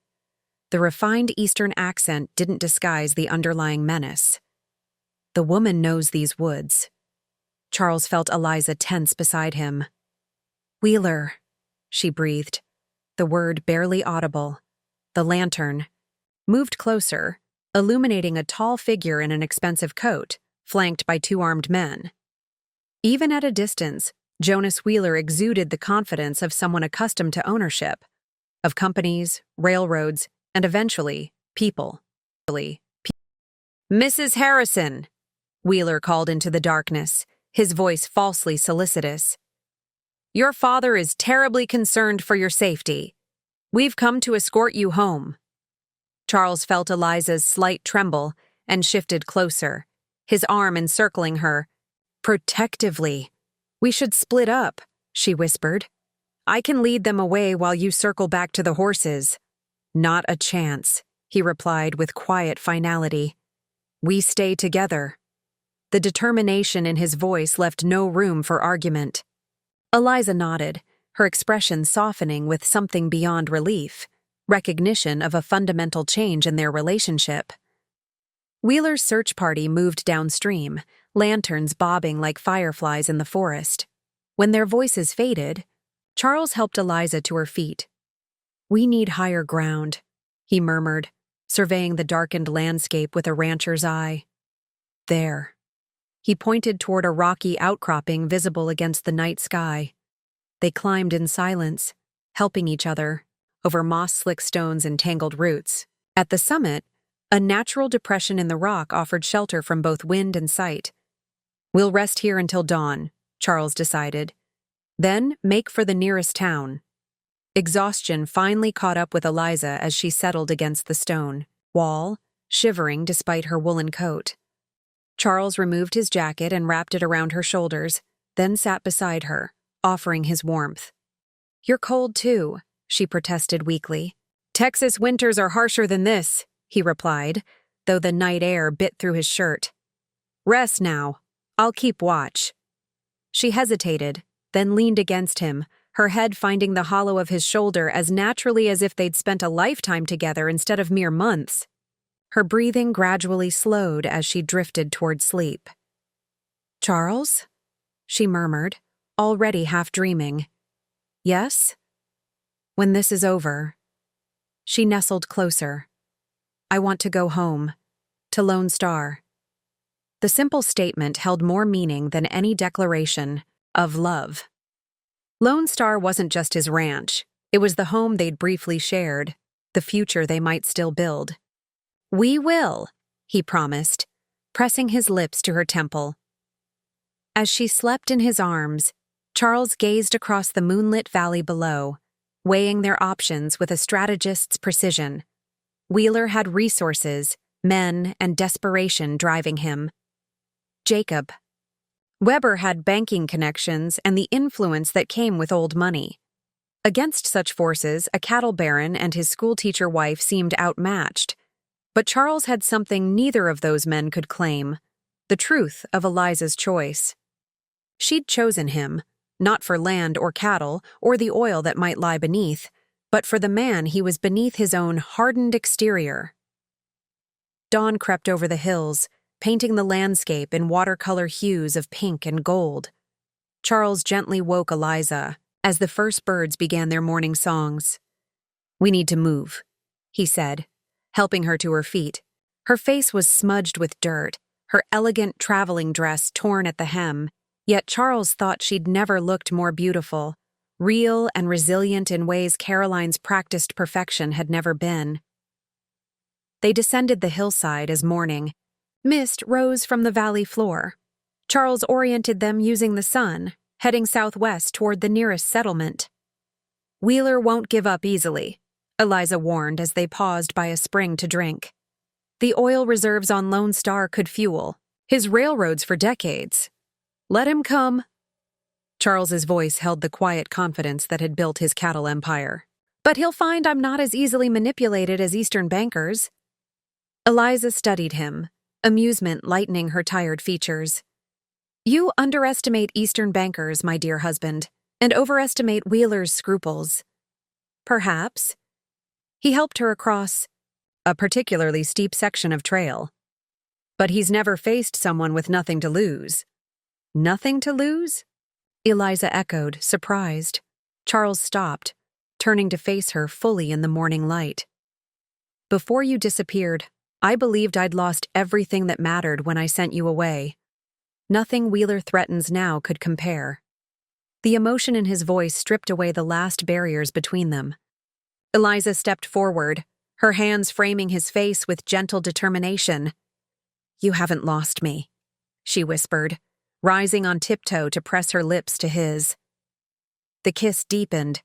The refined Eastern accent didn't disguise the underlying menace. "The woman knows these woods." Charles felt Eliza tense beside him. "Wheeler," she breathed, the word barely audible. The lantern moved closer, illuminating a tall figure in an expensive coat, flanked by 2 armed men. Even at a distance, Jonas Wheeler exuded the confidence of someone accustomed to ownership, of companies, railroads, and eventually, people. "Mrs. Harrison," Wheeler called into the darkness, his voice falsely solicitous. "Your father is terribly concerned for your safety. We've come to escort you home." Charles felt Eliza's slight tremble and shifted closer, his arm encircling her, protectively. "We should split up," she whispered. "I can lead them away while you circle back to the horses." "Not a chance," he replied with quiet finality. "We stay together." The determination in his voice left no room for argument. Eliza nodded, her expression softening with something beyond relief, recognition of a fundamental change in their relationship. Wheeler's search party moved downstream, lanterns bobbing like fireflies in the forest. When their voices faded, Charles helped Eliza to her feet. "We need higher ground," he murmured, surveying the darkened landscape with a rancher's eye. "There." He pointed toward a rocky outcropping visible against the night sky. They climbed in silence, helping each other, over moss-slick stones and tangled roots. At the summit, a natural depression in the rock offered shelter from both wind and sight. "We'll rest here until dawn," Charles decided. "Then make for the nearest town." Exhaustion finally caught up with Eliza as she settled against the stone wall, shivering despite her woolen coat. Charles removed his jacket and wrapped it around her shoulders, then sat beside her, offering his warmth. "You're cold too," she protested weakly. "Texas winters are harsher than this," he replied, though the night air bit through his shirt. "Rest now. I'll keep watch." She hesitated, then leaned against him, her head finding the hollow of his shoulder as naturally as if they'd spent a lifetime together instead of mere months. Her breathing gradually slowed as she drifted toward sleep. "Charles?" she murmured, already half dreaming. "Yes?" "When this is over." She nestled closer. "I want to go home. To Lone Star." The simple statement held more meaning than any declaration of love. Lone Star wasn't just his ranch. It was the home they'd briefly shared, the future they might still build. "We will," he promised, pressing his lips to her temple. As she slept in his arms, Charles gazed across the moonlit valley below, weighing their options with a strategist's precision. Wheeler had resources, men, and desperation driving him. Jacob. Weber had banking connections and the influence that came with old money. Against such forces, a cattle baron and his schoolteacher wife seemed outmatched. But Charles had something neither of those men could claim: the truth of Eliza's choice. She'd chosen him, not for land or cattle or the oil that might lie beneath, but for the man he was beneath his own hardened exterior. Dawn crept over the hills, painting the landscape in watercolor hues of pink and gold. Charles gently woke Eliza as the first birds began their morning songs. "We need to move," he said, helping her to her feet. Her face was smudged with dirt, her elegant traveling dress torn at the hem, yet Charles thought she'd never looked more beautiful, real and resilient in ways Caroline's practiced perfection had never been. They descended the hillside as morning. Mist rose from the valley floor. Charles oriented them using the sun, heading southwest toward the nearest settlement. "Wheeler won't give up easily," Eliza warned as they paused by a spring to drink. "The oil reserves on Lone Star could fuel his railroads for decades. Let him come." Charles's voice held the quiet confidence that had built his cattle empire. "But he'll find I'm not as easily manipulated as Eastern bankers." Eliza studied him, amusement lightening her tired features. "You underestimate Eastern bankers, my dear husband, and overestimate Wheeler's scruples." "Perhaps." He helped her across a particularly steep section of trail. "But he's never faced someone with nothing to lose." "Nothing to lose?" Eliza echoed, surprised. Charles stopped, turning to face her fully in the morning light. "Before you disappeared, I believed I'd lost everything that mattered when I sent you away. Nothing Wheeler threatens now could compare." The emotion in his voice stripped away the last barriers between them. Eliza stepped forward, her hands framing his face with gentle determination. "You haven't lost me," she whispered, rising on tiptoe to press her lips to his. The kiss deepened,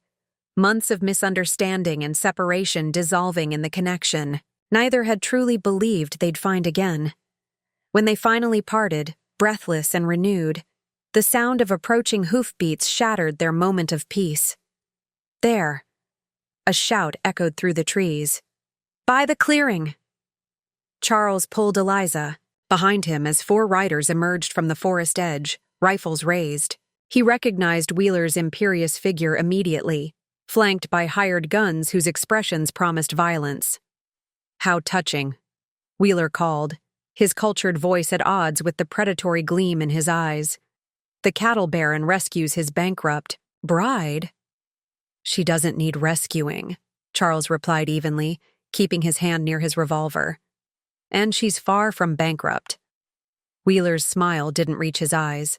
months of misunderstanding and separation dissolving in the connection. Neither had truly believed they'd find again. When they finally parted, breathless and renewed, the sound of approaching hoofbeats shattered their moment of peace. "There!" A shout echoed through the trees. "By the clearing!" Charles pulled Eliza behind him as 4 riders emerged from the forest edge, rifles raised. He recognized Wheeler's imperious figure immediately, flanked by hired guns whose expressions promised violence. "How touching," Wheeler called, his cultured voice at odds with the predatory gleam in his eyes. "The cattle baron rescues his bankrupt bride." "She doesn't need rescuing," Charles replied evenly, keeping his hand near his revolver. "And she's far from bankrupt." Wheeler's smile didn't reach his eyes.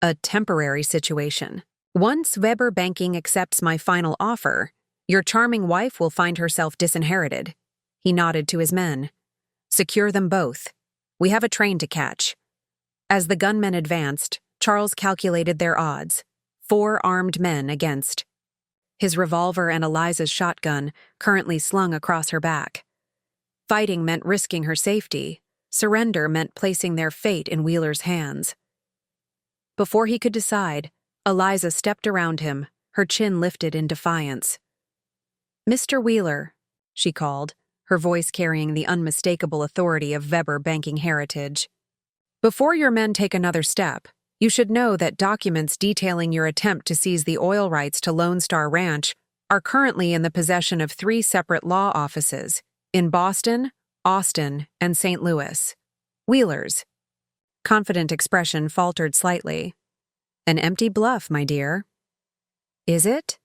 "A temporary situation. Once Weber Banking accepts my final offer, your charming wife will find herself disinherited." He nodded to his men. "Secure them both. We have a train to catch." As the gunmen advanced, Charles calculated their odds: 4 armed men against his revolver and Eliza's shotgun currently slung across her back. Fighting meant risking her safety. Surrender meant placing their fate in Wheeler's hands. Before he could decide, Eliza stepped around him, her chin lifted in defiance. "Mr. Wheeler," she called, her voice carrying the unmistakable authority of Weber banking heritage. "Before your men take another step, you should know that documents detailing your attempt to seize the oil rights to Lone Star Ranch are currently in the possession of 3 separate law offices in Boston, Austin, and St. Louis. Wheelers. Confident expression faltered slightly. An empty bluff, my dear. Is it?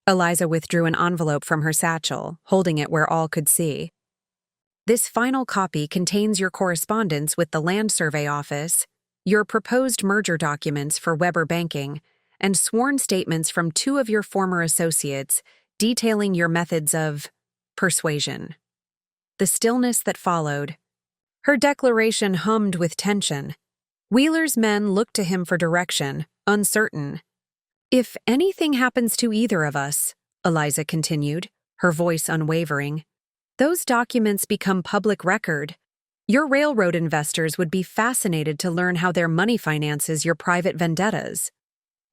Eliza withdrew an envelope from her satchel, holding it where all could see. This final copy contains your correspondence with the Land Survey Office, your proposed merger documents for Weber Banking, and sworn statements from 2 of your former associates detailing your methods of persuasion. The stillness that followed. Her declaration hummed with tension. Wheeler's men looked to him for direction, uncertain. If anything happens to either of us, Eliza continued, her voice unwavering, those documents become public record. Your railroad investors would be fascinated to learn how their money finances your private vendettas.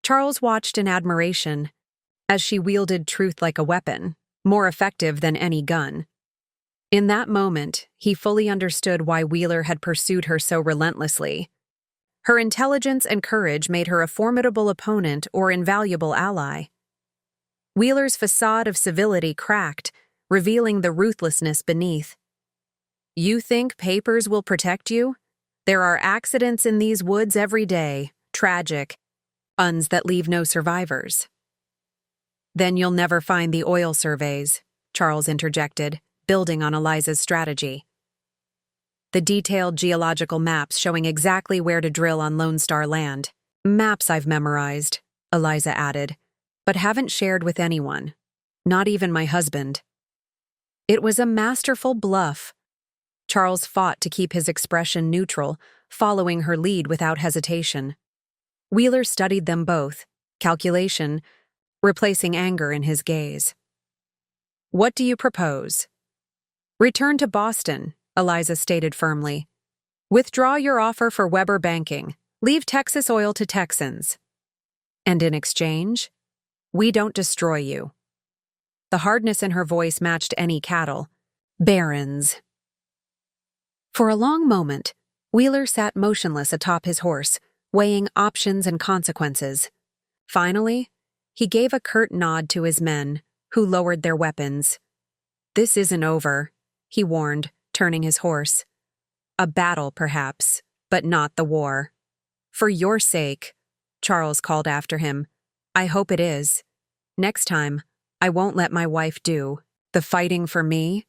Charles watched in admiration as she wielded truth like a weapon, more effective than any gun. In that moment, he fully understood why Wheeler had pursued her so relentlessly. Her intelligence and courage made her a formidable opponent or invaluable ally. Wheeler's facade of civility cracked, revealing the ruthlessness beneath. You think papers will protect you? There are accidents in these woods every day, tragic, ones that leave no survivors. Then you'll never find the oil surveys, Charles interjected, building on Eliza's strategy. The detailed geological maps showing exactly where to drill on Lone Star land. Maps I've memorized, Eliza added, but haven't shared with anyone, not even my husband. It was a masterful bluff. Charles fought to keep his expression neutral, following her lead without hesitation. Wheeler studied them both, calculation, replacing anger in his gaze. What do you propose? Return to Boston, Eliza stated firmly. Withdraw your offer for Weber Banking. Leave Texas Oil to Texans. And in exchange, we don't destroy you. The hardness in her voice matched any cattle. Barons. For a long moment, Wheeler sat motionless atop his horse, weighing options and consequences. Finally, he gave a curt nod to his men, who lowered their weapons. This isn't over, he warned, turning his horse. A battle, perhaps, but not the war. For your sake, Charles called after him. I hope it is. Next time, I won't let my wife do the fighting for me.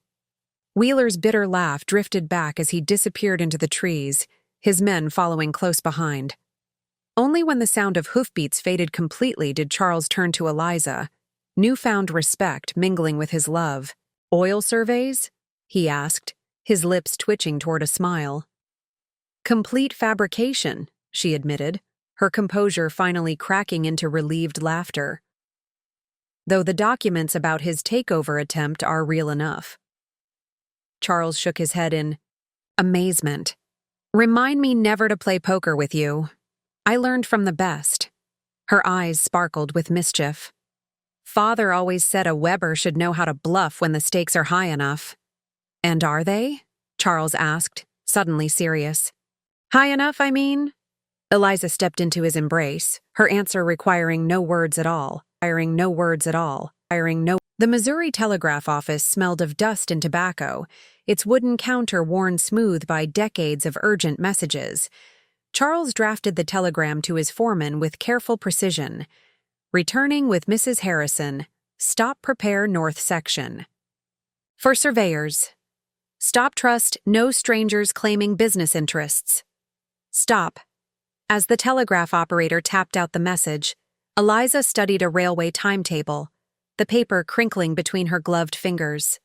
Wheeler's bitter laugh drifted back as he disappeared into the trees, his men following close behind. Only when the sound of hoofbeats faded completely did Charles turn to Eliza, newfound respect mingling with his love. Oil surveys? He asked, his lips twitching toward a smile. Complete fabrication, she admitted, her composure finally cracking into relieved laughter. Though the documents about his takeover attempt are real enough. Charles shook his head in amazement. Remind me never to play poker with you. I learned from the best. Her eyes sparkled with mischief. Father always said a Weber should know how to bluff when the stakes are high enough. And are they? Charles asked, suddenly serious. High enough, I mean? Eliza stepped into his embrace, her answer requiring no words at all. The Missouri Telegraph Office smelled of dust and tobacco, its wooden counter worn smooth by decades of urgent messages. Charles drafted the telegram to his foreman with careful precision. Returning with Mrs. Harrison, stop prepare north section. For surveyors. Stop trust no strangers claiming business interests. Stop. As the telegraph operator tapped out the message, Eliza studied a railway timetable, the paper crinkling between her gloved fingers.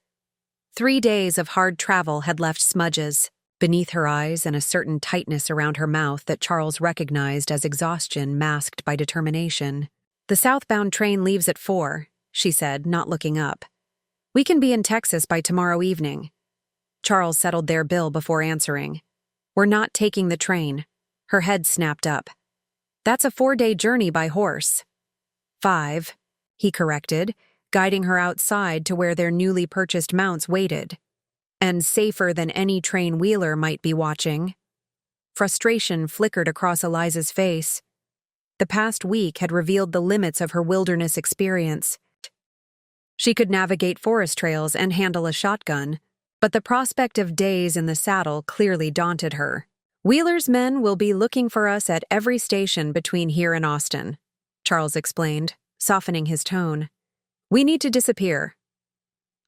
3 days of hard travel had left smudges beneath her eyes and a certain tightness around her mouth that Charles recognized as exhaustion masked by determination. The southbound train leaves at 4, she said, not looking up. We can be in Texas by tomorrow evening. Charles settled their bill before answering. We're not taking the train. Her head snapped up. That's a 4-day journey by horse. 5, he corrected, guiding her outside to where their newly purchased mounts waited. And safer than any train Wheeler might be watching. Frustration flickered across Eliza's face. The past week had revealed the limits of her wilderness experience. She could navigate forest trails and handle a shotgun, But the prospect of days in the saddle clearly daunted her. "Wheeler's men will be looking for us at every station between here and Austin," Charles explained, softening his tone. "We need to disappear."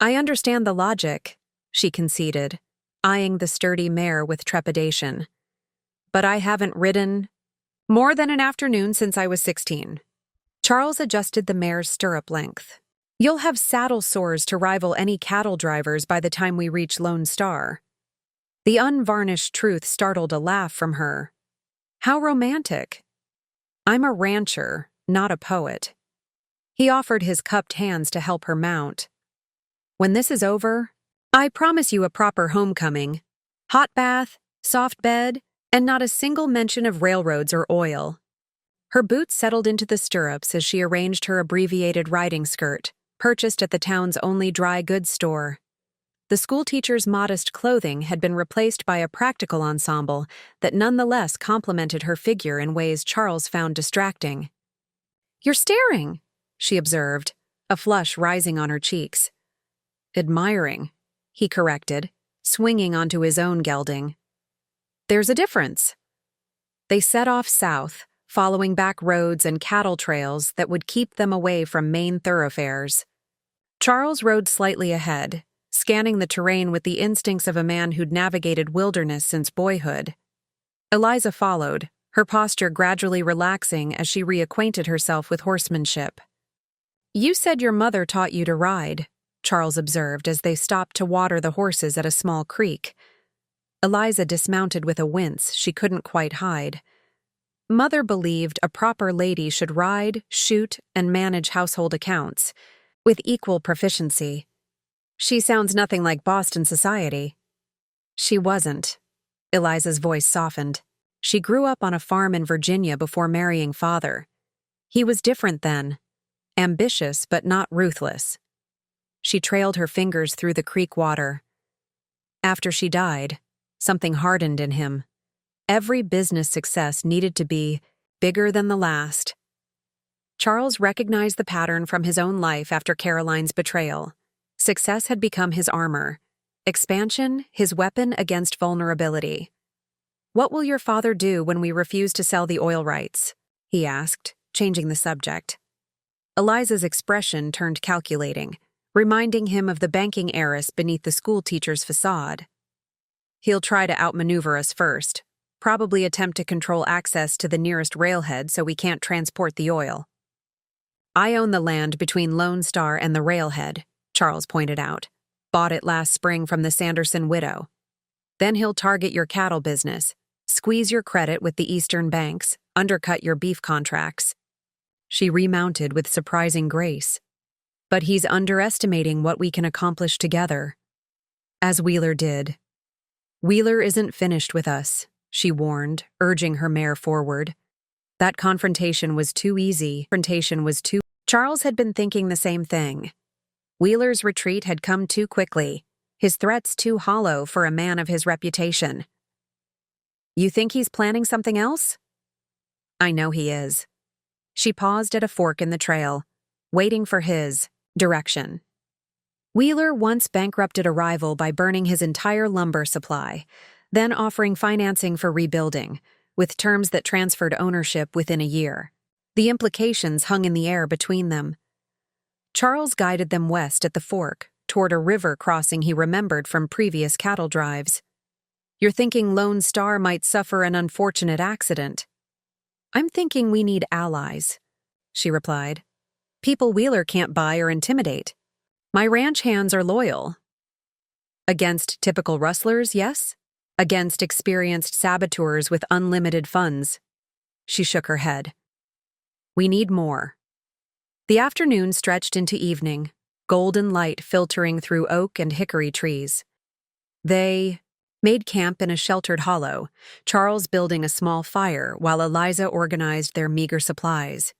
"I understand the logic," she conceded, eyeing the sturdy mare with trepidation. "But I haven't ridden more than an afternoon since I was 16. Charles adjusted the mare's stirrup length. "You'll have saddle sores to rival any cattle drivers by the time we reach Lone Star." The unvarnished truth startled a laugh from her. "How romantic." "I'm a rancher, not a poet." He offered his cupped hands to help her mount. "When this is over, I promise you a proper homecoming. Hot bath, soft bed, and not a single mention of railroads or oil." Her boots settled into the stirrups as she arranged her abbreviated riding skirt, purchased at the town's only dry goods store. The schoolteacher's modest clothing had been replaced by a practical ensemble that nonetheless complemented her figure in ways Charles found distracting. "You're staring," she observed, a flush rising on her cheeks. "Admiring," he corrected, swinging onto his own gelding. "There's a difference." They set off south, following back roads and cattle trails that would keep them away from main thoroughfares. Charles rode slightly ahead, scanning the terrain with the instincts of a man who'd navigated wilderness since boyhood. Eliza followed, her posture gradually relaxing as she reacquainted herself with horsemanship. "You said your mother taught you to ride," Charles observed as they stopped to water the horses at a small creek. Eliza dismounted with a wince she couldn't quite hide. "Mother believed a proper lady should ride, shoot, and manage household accounts, with equal proficiency." "She sounds nothing like Boston society." "She wasn't." Eliza's voice softened. "She grew up on a farm in Virginia before marrying father. He was different then. Ambitious but not ruthless." She trailed her fingers through the creek water. "After she died, something hardened in him. Every business success needed to be bigger than the last." Charles recognized the pattern from his own life after Caroline's betrayal. Success had become his armor, expansion his weapon against vulnerability. "What will your father do when we refuse to sell the oil rights?" he asked, changing the subject. Eliza's expression turned calculating, reminding him of the banking heiress beneath the schoolteacher's facade. "He'll try to outmaneuver us first, probably attempt to control access to the nearest railhead so we can't transport the oil." "I own the land between Lone Star and the railhead," Charles pointed out. "Bought it last spring from the Sanderson widow. Then he'll target your cattle business, squeeze your credit with the Eastern banks, undercut your beef contracts." She remounted with surprising grace. "But he's underestimating what we can accomplish together." As Wheeler did. "Wheeler isn't finished with us," she warned, urging her mare forward. That confrontation was too easy. Charles had been thinking the same thing. Wheeler's retreat had come too quickly, his threats too hollow for a man of his reputation. "You think he's planning something else?" "I know he is." She paused at a fork in the trail, waiting for his direction. Wheeler once bankrupted a rival by burning his entire lumber supply, then offering financing for rebuilding, with terms that transferred ownership within a year. The implications hung in the air between them. Charles guided them west at the fork, toward a river crossing he remembered from previous cattle drives. "You're thinking Lone Star might suffer an unfortunate accident." "I'm thinking we need allies," she replied. "People Wheeler can't buy or intimidate. My ranch hands are loyal." "Against typical rustlers, yes? Against experienced saboteurs with unlimited funds." She shook her head. "We need more." The afternoon stretched into evening, golden light filtering through oak and hickory trees. They made camp in a sheltered hollow, Charles building a small fire while Eliza organized their meager supplies.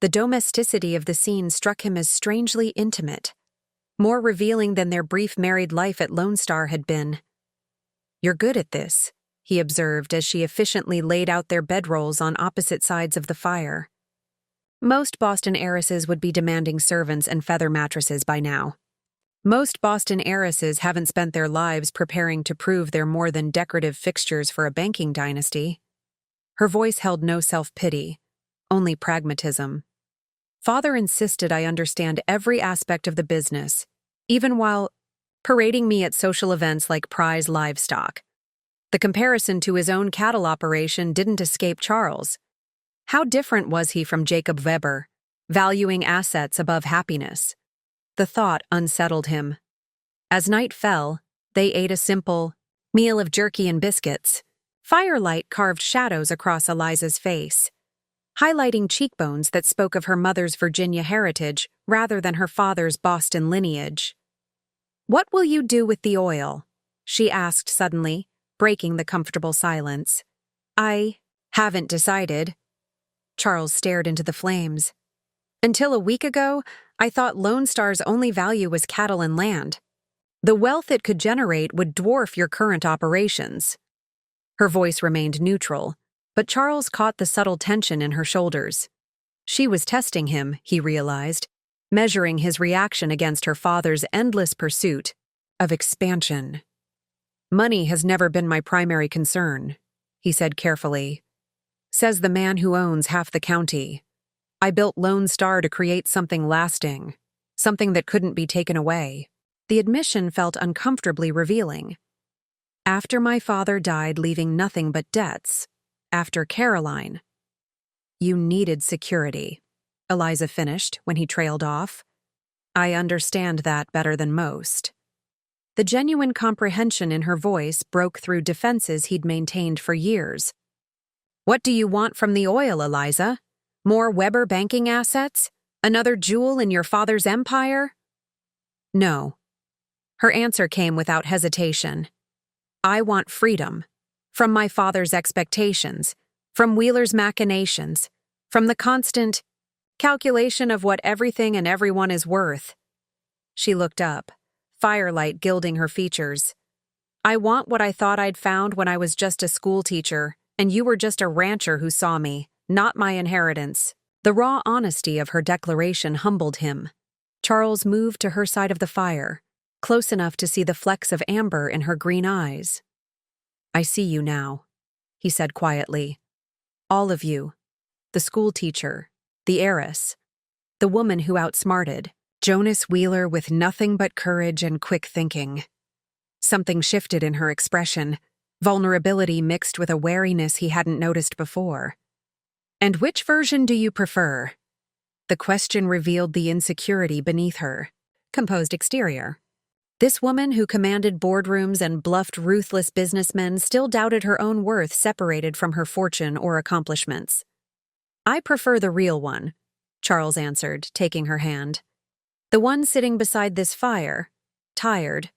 The domesticity of the scene struck him as strangely intimate, more revealing than their brief married life at Lone Star had been. "You're good at this," he observed as she efficiently laid out their bedrolls on opposite sides of the fire. Most Boston heiresses would be demanding servants and feather mattresses by now. Most Boston heiresses haven't spent their lives preparing to prove they're more than decorative fixtures for a banking dynasty. Her voice held no self-pity, only pragmatism. Father insisted I understand every aspect of the business, even while parading me at social events like prize livestock. The comparison to his own cattle operation didn't escape Charles. How different was he from Jacob Weber, valuing assets above happiness? The thought unsettled him. As night fell, they ate a simple meal of jerky and biscuits. Firelight carved shadows across Eliza's face, highlighting cheekbones that spoke of her mother's Virginia heritage rather than her father's Boston lineage. "What will you do with the oil?" she asked suddenly, breaking the comfortable silence. "I haven't decided." Charles stared into the flames. "Until a week ago, I thought Lone Star's only value was cattle and land. The wealth it could generate would dwarf your current operations." Her voice remained neutral, but Charles caught the subtle tension in her shoulders. She was testing him, he realized, measuring his reaction against her father's endless pursuit of expansion. "Money has never been my primary concern," he said carefully. "Says the man who owns half the county. I built Lone Star to create something lasting, something that couldn't be taken away." The admission felt uncomfortably revealing. "After my father died, leaving nothing but debts. After Caroline." "You needed security," Eliza finished when he trailed off. "I understand that better than most." The genuine comprehension in her voice broke through defenses he'd maintained for years. "What do you want from the oil, Eliza? More Weber banking assets? Another jewel in your father's empire?" "No." Her answer came without hesitation. "I want freedom. From my father's expectations, from Wheeler's machinations, from the constant calculation of what everything and everyone is worth." She looked up, firelight gilding her features. "I want what I thought I'd found when I was just a school teacher, and you were just a rancher who saw me, not my inheritance." The raw honesty of her declaration humbled him. Charles moved to her side of the fire, close enough to see the flecks of amber in her green eyes. "I see you now," he said quietly. "All of you. The school teacher, the heiress, the woman who outsmarted Jonas Wheeler with nothing but courage and quick thinking." Something shifted in her expression, vulnerability mixed with a wariness he hadn't noticed before. "And which version do you prefer?" The question revealed the insecurity beneath her composed exterior. This woman who commanded boardrooms and bluffed ruthless businessmen still doubted her own worth separated from her fortune or accomplishments. "I prefer the real one," Charles answered, taking her hand. "The one sitting beside this fire, tired,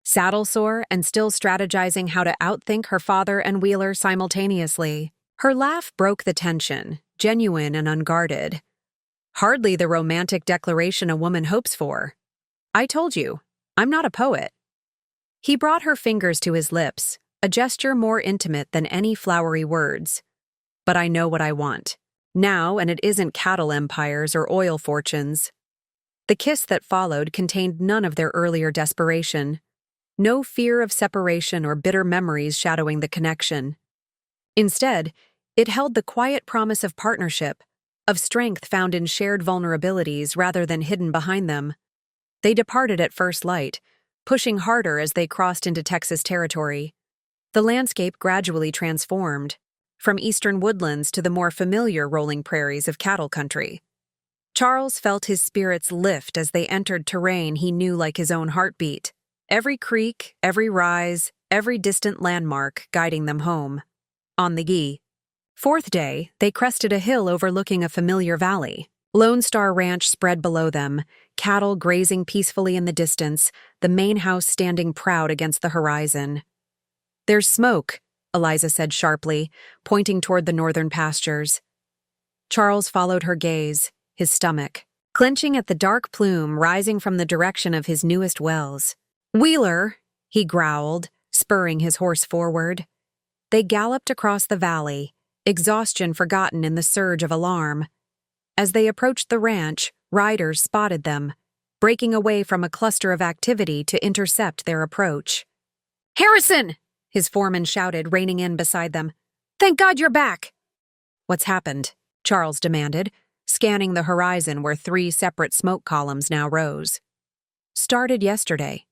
saddle-sore, and still strategizing how to outthink her father and Wheeler simultaneously." Her laugh broke the tension, genuine and unguarded. "Hardly the romantic declaration a woman hopes for. I told you, I'm not a poet." He brought her fingers to his lips, a gesture more intimate than any flowery words. "But I know what I want. Now, and it isn't cattle empires or oil fortunes." The kiss that followed contained none of their earlier desperation. No fear of separation or bitter memories shadowing the connection. Instead, it held the quiet promise of partnership, of strength found in shared vulnerabilities rather than hidden behind them. They departed at first light, pushing harder as they crossed into Texas territory. The landscape gradually transformed, from eastern woodlands to the more familiar rolling prairies of cattle country. Charles felt his spirits lift as they entered terrain he knew like his own heartbeat, every creek, every rise, every distant landmark guiding them home. On the fourth day, they crested a hill overlooking a familiar valley. Lone Star Ranch spread below them, cattle grazing peacefully in the distance, the main house standing proud against the horizon. "There's smoke," Eliza said sharply, pointing toward the northern pastures. Charles followed her gaze, his stomach clenching at the dark plume rising from the direction of his newest wells. "Wheeler," he growled, spurring his horse forward. They galloped across the valley, exhaustion forgotten in the surge of alarm. As they approached the ranch, riders spotted them, breaking away from a cluster of activity to intercept their approach. "Harrison!" his foreman shouted, reining in beside them. "Thank God you're back!" "What's happened?" Charles demanded, scanning the horizon where 3 separate smoke columns now rose. "Started yesterday.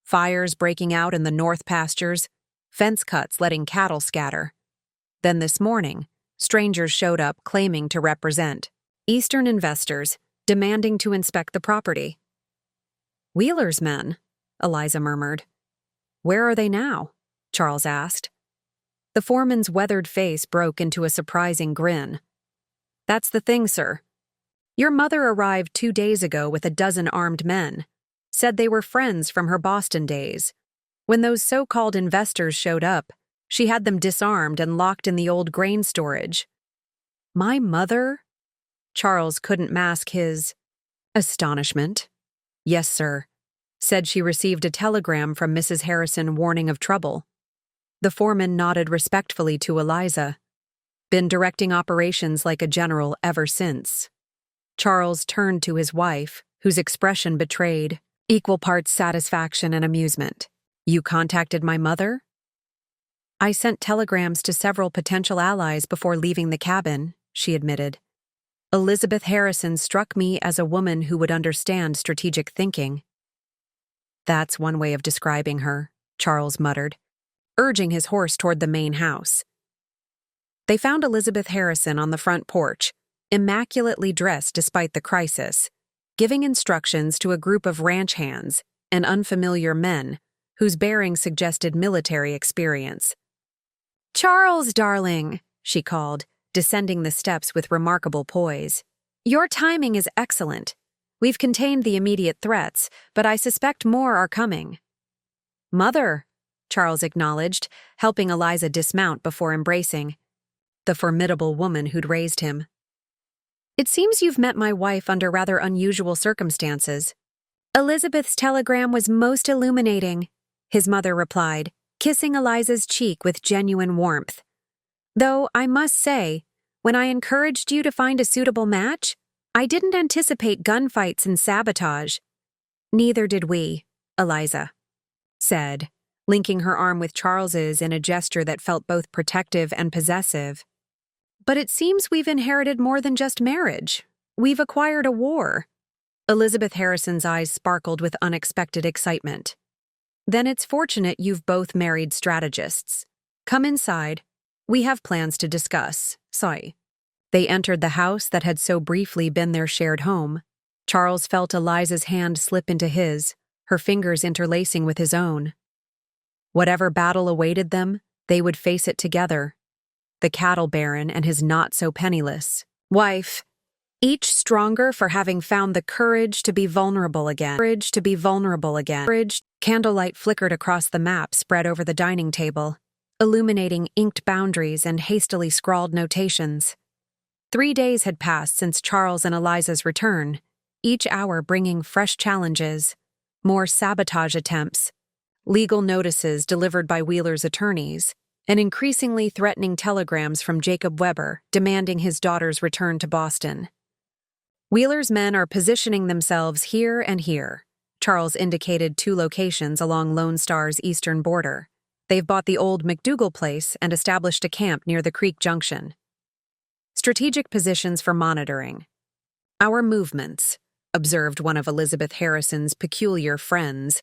Fires breaking out in the north pastures, fence cuts letting cattle scatter. Then this morning, strangers showed up claiming to represent Eastern investors, demanding to inspect the property." "Wheeler's men," Eliza murmured. "Where are they now?" Charles asked. The foreman's weathered face broke into a surprising grin. "That's the thing, sir. Your mother arrived 2 days ago with a dozen armed men. Said they were friends from her Boston days. When those so-called investors showed up, she had them disarmed and locked in the old grain storage." "My mother?" Charles couldn't mask his astonishment. "Yes, sir. Said she received a telegram from Mrs. Harrison warning of trouble." The foreman nodded respectfully to Eliza. "Been directing operations like a general ever since." Charles turned to his wife, whose expression betrayed equal parts satisfaction and amusement. "You contacted my mother?" "I sent telegrams to several potential allies before leaving the cabin," she admitted. "Elizabeth Harrison struck me as a woman who would understand strategic thinking." "That's one way of describing her," Charles muttered, urging his horse toward the main house. They found Elizabeth Harrison on the front porch, immaculately dressed despite the crisis, giving instructions to a group of ranch hands and unfamiliar men whose bearing suggested military experience. "Charles, darling," she called, descending the steps with remarkable poise. "Your timing is excellent. We've contained the immediate threats, but I suspect more are coming." "Mother," Charles acknowledged, helping Eliza dismount before embracing the formidable woman who'd raised him. "It seems you've met my wife under rather unusual circumstances." "Elizabeth's telegram was most illuminating," his mother replied, kissing Eliza's cheek with genuine warmth. "Though I must say, when I encouraged you to find a suitable match, I didn't anticipate gunfights and sabotage." "Neither did we," Eliza said, linking her arm with Charles's in a gesture that felt both protective and possessive. "But it seems we've inherited more than just marriage. We've acquired a war." Elizabeth Harrison's eyes sparkled with unexpected excitement. "Then it's fortunate you've both married strategists. Come inside. We have plans to discuss." Sorry. They entered the house that had so briefly been their shared home. Charles felt Eliza's hand slip into his, her fingers interlacing with his own. Whatever battle awaited them, they would face it together. The cattle baron and his not-so-penniless wife, each stronger for having found the courage to be vulnerable again. Candlelight flickered across the map spread over the dining table, illuminating inked boundaries and hastily scrawled notations. 3 days had passed since Charles and Eliza's return, each hour bringing fresh challenges, more sabotage attempts, legal notices delivered by Wheeler's attorneys, and increasingly threatening telegrams from Jacob Weber demanding his daughter's return to Boston. "Wheeler's men are positioning themselves here and here." Charles indicated 2 locations along Lone Star's eastern border. "They've bought the old McDougal place and established a camp near the Creek Junction. Strategic positions for monitoring." "Our movements," observed one of Elizabeth Harrison's peculiar friends,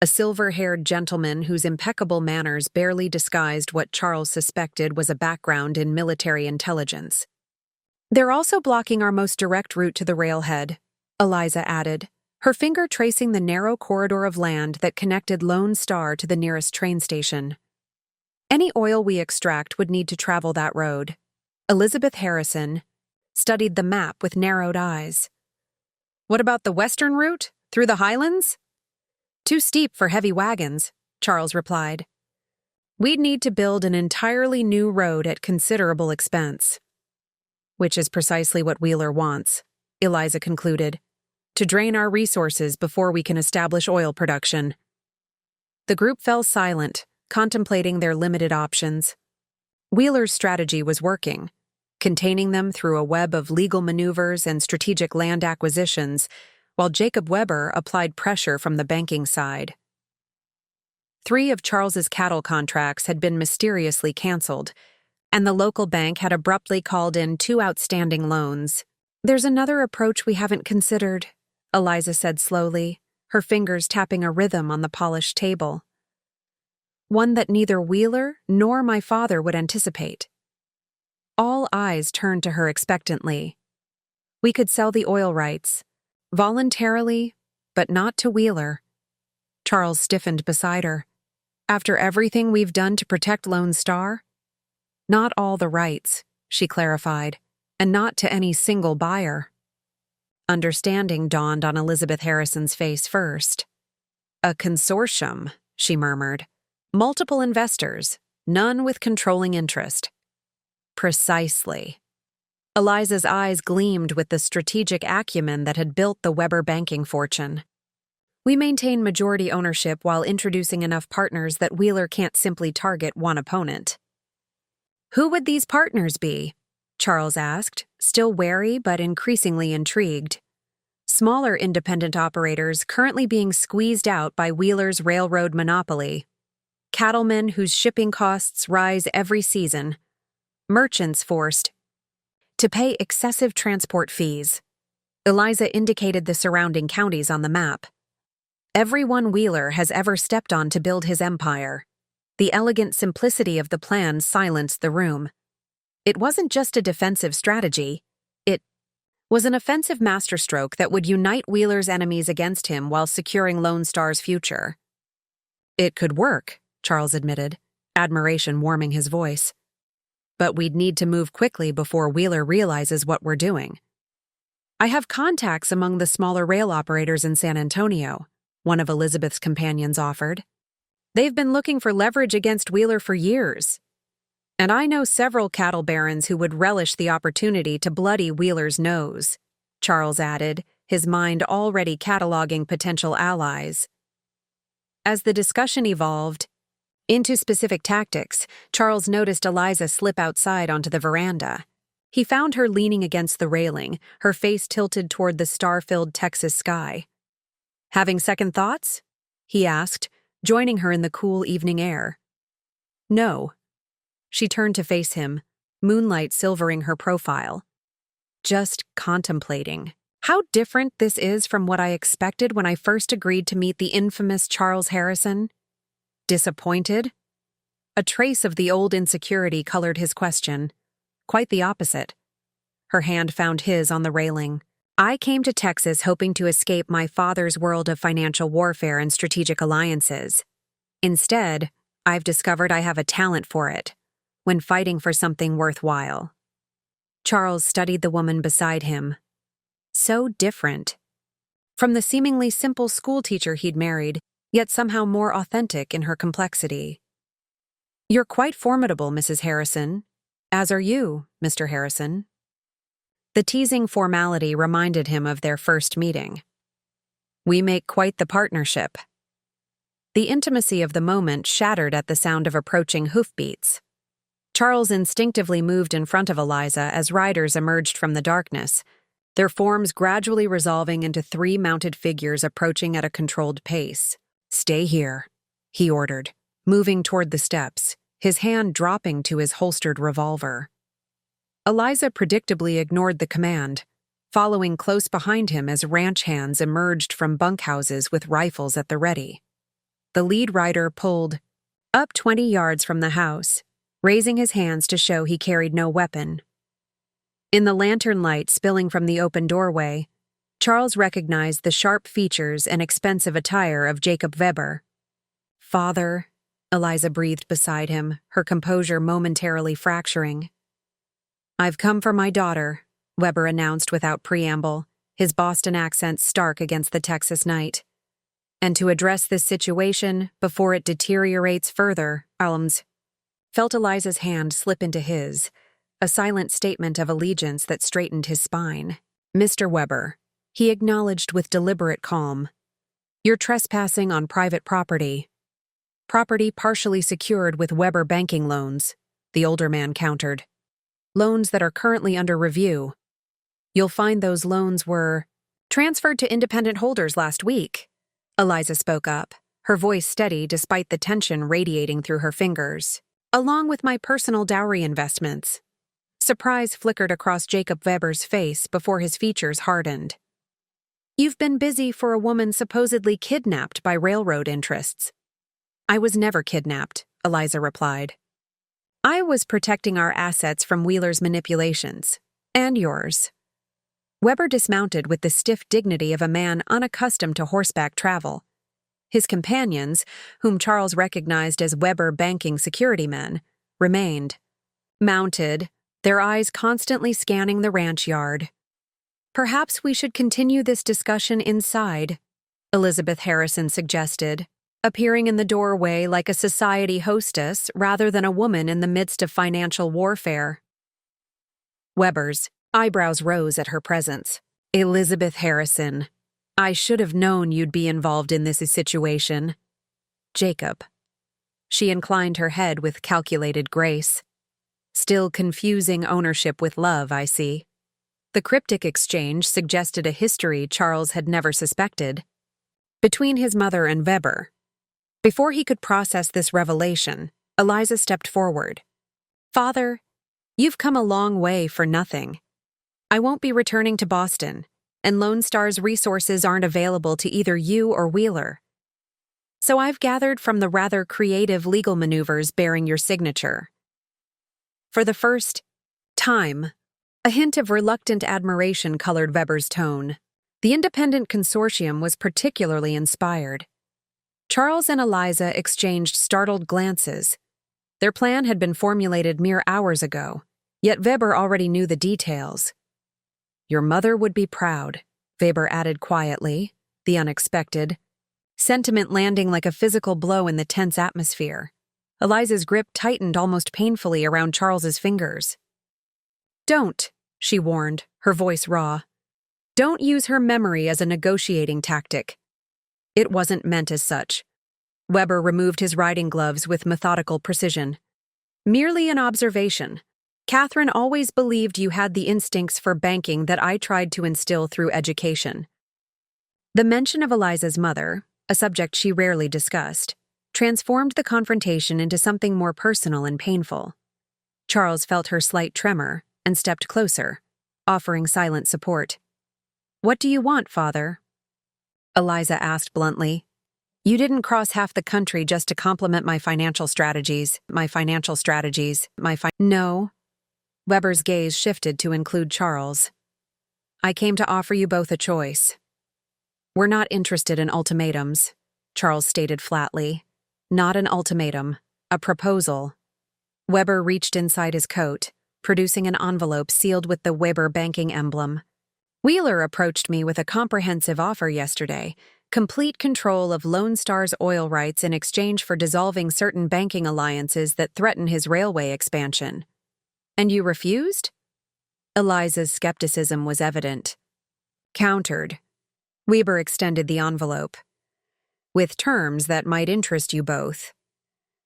a silver-haired gentleman whose impeccable manners barely disguised what Charles suspected was a background in military intelligence. "They're also blocking our most direct route to the railhead," Eliza added, her finger tracing the narrow corridor of land that connected Lone Star to the nearest train station. "Any oil we extract would need to travel that road." Elizabeth Harrison studied the map with narrowed eyes. "What about the western route, through the highlands?" "Too steep for heavy wagons," Charles replied. "We'd need to build an entirely new road at considerable expense." "Which is precisely what Wheeler wants," Eliza concluded, "to drain our resources before we can establish oil production." The group fell silent, contemplating their limited options. Wheeler's strategy was working, containing them through a web of legal maneuvers and strategic land acquisitions, while Jacob Weber applied pressure from the banking side. 3 of Charles's cattle contracts had been mysteriously canceled, and the local bank had abruptly called in 2 outstanding loans. "There's another approach we haven't considered," Eliza said slowly, her fingers tapping a rhythm on the polished table. "One that neither Wheeler nor my father would anticipate." All eyes turned to her expectantly. "We could sell the oil rights, voluntarily, but not to Wheeler." Charles stiffened beside her. "After everything we've done to protect Lone Star?" "Not all the rights," she clarified, "and not to any single buyer." Understanding dawned on Elizabeth Harrison's face first. "A consortium," she murmured. "Multiple investors, none with controlling interest." "Precisely." Eliza's eyes gleamed with the strategic acumen that had built the Weber banking fortune. "We maintain majority ownership while introducing enough partners that Wheeler can't simply target one opponent." "Who would these partners be?" Charles asked, still wary but increasingly intrigued. "Smaller independent operators currently being squeezed out by Wheeler's railroad monopoly. Cattlemen whose shipping costs rise every season. Merchants forced to pay excessive transport fees." Eliza indicated the surrounding counties on the map. "Everyone Wheeler has ever stepped on to build his empire." The elegant simplicity of the plan silenced the room. It wasn't just a defensive strategy. It was an offensive masterstroke that would unite Wheeler's enemies against him while securing Lone Star's future. "It could work," Charles admitted, admiration warming his voice. "But we'd need to move quickly before Wheeler realizes what we're doing." "I have contacts among the smaller rail operators in San Antonio," one of Elizabeth's companions offered. "They've been looking for leverage against Wheeler for years. And I know several cattle barons who would relish the opportunity to bloody Wheeler's nose," Charles added, his mind already cataloging potential allies. As the discussion evolved into specific tactics, Charles noticed Eliza slip outside onto the veranda. He found her leaning against the railing, her face tilted toward the star-filled Texas sky. "Having second thoughts?" he asked, joining her in the cool evening air. "No." She turned to face him, moonlight silvering her profile. "Just contemplating. How different this is from what I expected when I first agreed to meet the infamous Charles Harrison." "Disappointed?" A trace of the old insecurity colored his question. "Quite the opposite." Her hand found his on the railing. "I came to Texas hoping to escape my father's world of financial warfare and strategic alliances. Instead, I've discovered I have a talent for it when fighting for something worthwhile." Charles studied the woman beside him. So different from the seemingly simple schoolteacher he'd married, yet somehow more authentic in her complexity. "You're quite formidable, Mrs. Harrison. As are you, Mr. Harrison." The teasing formality reminded him of their first meeting. "We make quite the partnership." The intimacy of the moment shattered at the sound of approaching hoofbeats. Charles instinctively moved in front of Eliza as riders emerged from the darkness, their forms gradually resolving into 3 mounted figures approaching at a controlled pace. "Stay here," he ordered, moving toward the steps, his hand dropping to his holstered revolver. Eliza predictably ignored the command, following close behind him as ranch hands emerged from bunkhouses with rifles at the ready. The lead rider pulled up 20 yards from the house, raising his hands to show he carried no weapon. In the lantern light spilling from the open doorway, Charles recognized the sharp features and expensive attire of Jacob Weber. "Father," Eliza breathed beside him, her composure momentarily fracturing. "I've come for my daughter," Weber announced without preamble, his Boston accent stark against the Texas night. "And to address this situation before it deteriorates further, Alms." Felt Eliza's hand slip into his, a silent statement of allegiance that straightened his spine. "Mr. Weber," he acknowledged with deliberate calm, "you're trespassing on private property." "Property partially secured with Weber banking loans," the older man countered. "Loans that are currently under review. You'll find those loans were Transferred to independent holders last week. Eliza spoke up, her voice steady despite the tension radiating through her fingers. Along with my personal dowry investments. Surprise flickered across Jacob Weber's face before his features hardened. You've been busy for a woman supposedly kidnapped by railroad interests. I was never kidnapped, Eliza replied. I was protecting our assets from Wheeler's manipulations. And yours. Weber dismounted with the stiff dignity of a man unaccustomed to horseback travel. His companions, whom Charles recognized as Weber banking security men, remained, mounted, their eyes constantly scanning the ranch yard. Perhaps we should continue this discussion inside, Elizabeth Harrison suggested, appearing in the doorway like a society hostess rather than a woman in the midst of financial warfare. Weber's eyebrows rose at her presence. Elizabeth Harrison. I should have known you'd be involved in this situation. Jacob. She inclined her head with calculated grace. Still confusing ownership with love, I see. The cryptic exchange suggested a history Charles had never suspected. Between his mother and Weber. Before he could process this revelation, Eliza stepped forward. Father, you've come a long way for nothing. I won't be returning to Boston, and Lone Star's resources aren't available to either you or Wheeler. So I've gathered from the rather creative legal maneuvers bearing your signature. For the first time, a hint of reluctant admiration colored Weber's tone. The independent consortium was particularly inspired. Charles and Eliza exchanged startled glances. Their plan had been formulated mere hours ago, yet Weber already knew the details. Your mother would be proud, Weber added quietly, the unexpected, sentiment landing like a physical blow in the tense atmosphere. Eliza's grip tightened almost painfully around Charles's fingers. Don't, she warned, her voice raw. Don't use her memory as a negotiating tactic. It wasn't meant as such. Weber removed his riding gloves with methodical precision. Merely an observation. Catherine always believed you had the instincts for banking that I tried to instill through education. The mention of Eliza's mother, a subject she rarely discussed, transformed the confrontation into something more personal and painful. Charles felt her slight tremor and stepped closer, offering silent support. What do you want, Father? Eliza asked bluntly. You didn't cross half the country just to compliment my financial strategies. No. Weber's gaze shifted to include Charles. I came to offer you both a choice. We're not interested in ultimatums, Charles stated flatly. Not an ultimatum, a proposal. Weber reached inside his coat, producing an envelope sealed with the Weber banking emblem. Wheeler approached me with a comprehensive offer yesterday, complete control of Lone Star's oil rights in exchange for dissolving certain banking alliances that threaten his railway expansion. And you refused? Eliza's skepticism was evident. Countered. Weber extended the envelope. With terms that might interest you both.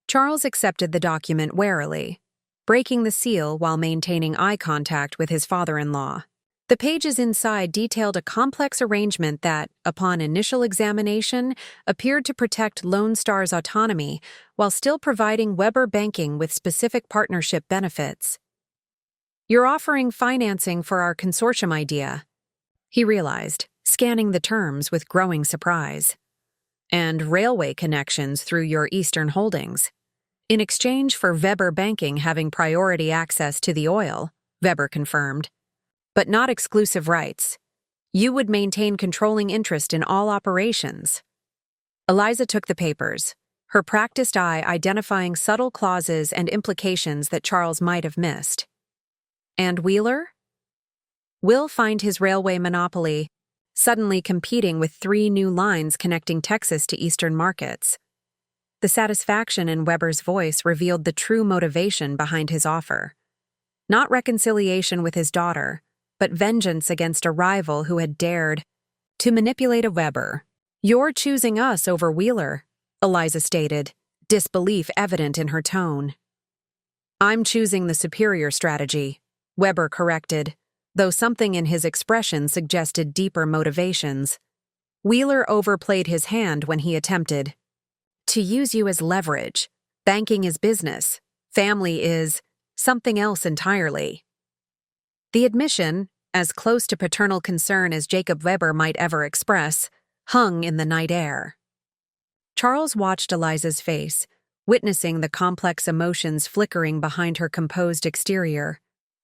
Charles accepted the document warily, breaking the seal while maintaining eye contact with his father-in-law. The pages inside detailed a complex arrangement that, upon initial examination, appeared to protect Lone Star's autonomy while still providing Weber banking with specific partnership benefits. You're offering financing for our consortium idea, he realized, scanning the terms with growing surprise. And railway connections through your Eastern holdings. In exchange for Weber banking having priority access to the oil, Weber confirmed. But not exclusive rights. You would maintain controlling interest in all operations. Eliza took the papers, her practiced eye identifying subtle clauses and implications that Charles might have missed. And Wheeler? Will find his railway monopoly, suddenly competing with 3 new lines connecting Texas to eastern markets. The satisfaction in Weber's voice revealed the true motivation behind his offer. Not reconciliation with his daughter, but vengeance against a rival who had dared to manipulate a Weber. You're choosing us over Wheeler, Eliza stated, disbelief evident in her tone. I'm choosing the superior strategy, Weber corrected, though something in his expression suggested deeper motivations. Wheeler overplayed his hand when he attempted to use you as leverage. Banking is business. Family is something else entirely. The admission, as close to paternal concern as Jacob Weber might ever express, hung in the night air. Charles watched Eliza's face, witnessing the complex emotions flickering behind her composed exterior: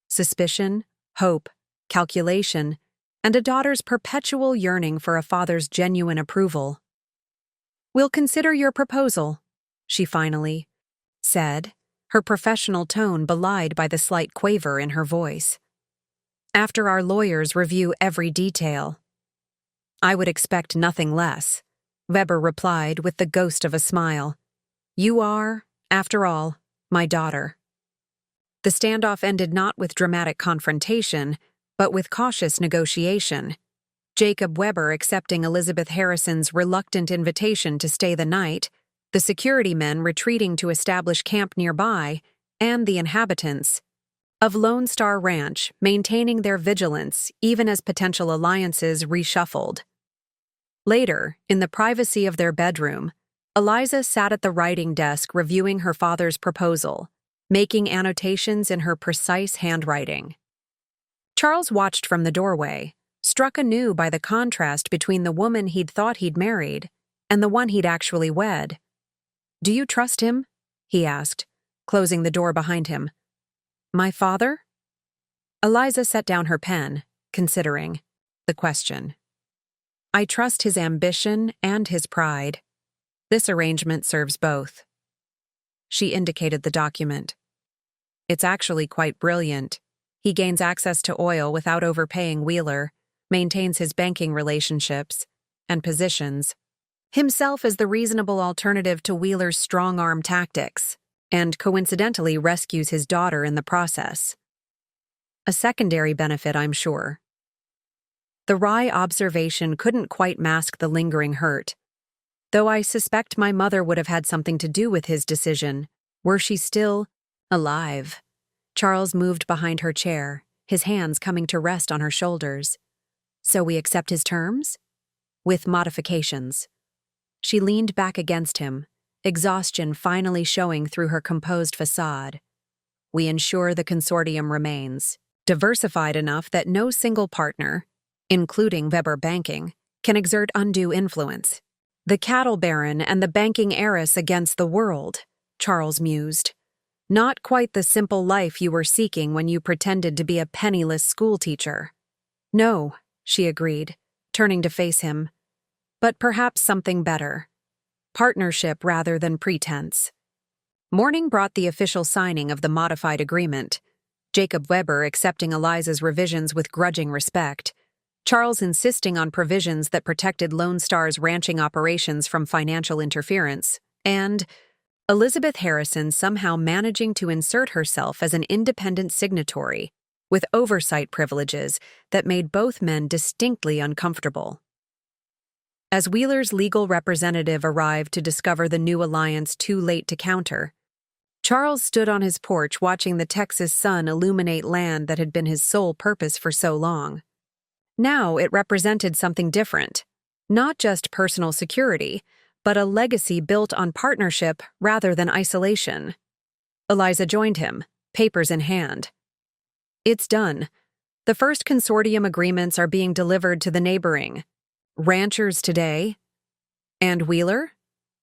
suspicion, hope, calculation, and a daughter's perpetual yearning for a father's genuine approval. "We'll consider your proposal," she finally said, her professional tone belied by the slight quaver in her voice. "After our lawyers review every detail." "I would expect nothing less," Weber replied with the ghost of a smile. "You are, after all, my daughter." The standoff ended not with dramatic confrontation, but with cautious negotiation. Jacob Weber accepting Elizabeth Harrison's reluctant invitation to stay the night, the security men retreating to establish camp nearby, and the inhabitants of Lone Star Ranch maintaining their vigilance even as potential alliances reshuffled. Later, in the privacy of their bedroom, Eliza sat at the writing desk reviewing her father's proposal, making annotations in her precise handwriting. Charles watched from the doorway, struck anew by the contrast between the woman he'd thought he'd married and the one he'd actually wed. "Do you trust him?" he asked, closing the door behind him. "My father?" Eliza set down her pen, considering the question. "I trust his ambition and his pride. This arrangement serves both." She indicated the document. "It's actually quite brilliant. He gains access to oil without overpaying Wheeler, maintains his banking relationships and positions himself as the reasonable alternative to Wheeler's strong-arm tactics, and coincidentally rescues his daughter in the process. A secondary benefit, I'm sure." The wry observation couldn't quite mask the lingering hurt. "Though I suspect my mother would have had something to do with his decision, were she still alive." Charles moved behind her chair, his hands coming to rest on her shoulders. "So we accept his terms?" "With modifications." She leaned back against him, exhaustion finally showing through her composed facade. "We ensure the consortium remains diversified enough that no single partner, including Weber Banking, can exert undue influence. The cattle baron and the banking heiress against the world," Charles mused. "Not quite the simple life you were seeking when you pretended to be a penniless schoolteacher." "No," she agreed, turning to face him. "But perhaps something better. Partnership rather than pretense." Morning brought the official signing of the modified agreement, Jacob Weber accepting Eliza's revisions with grudging respect, Charles insisting on provisions that protected Lone Star's ranching operations from financial interference, and Elizabeth Harrison somehow managing to insert herself as an independent signatory, with oversight privileges that made both men distinctly uncomfortable. As Wheeler's legal representative arrived to discover the new alliance too late to counter, Charles stood on his porch watching the Texas sun illuminate land that had been his sole purpose for so long. Now it represented something different, not just personal security, but a legacy built on partnership rather than isolation. Eliza joined him, papers in hand. "It's done. The first consortium agreements are being delivered to the neighboring ranchers today." "And Wheeler?"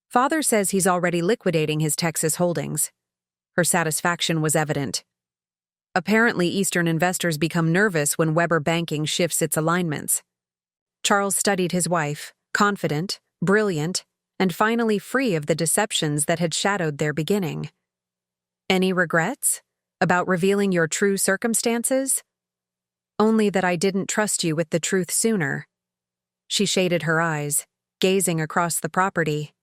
"Father says he's already liquidating his Texas holdings." Her satisfaction was evident. "Apparently, Eastern investors become nervous when Weber Banking shifts its alignments." Charles studied his wife, confident, brilliant, and finally free of the deceptions that had shadowed their beginning. "Any regrets? About revealing your true circumstances?" "Only that I didn't trust you with the truth sooner." She shaded her eyes, gazing across the property.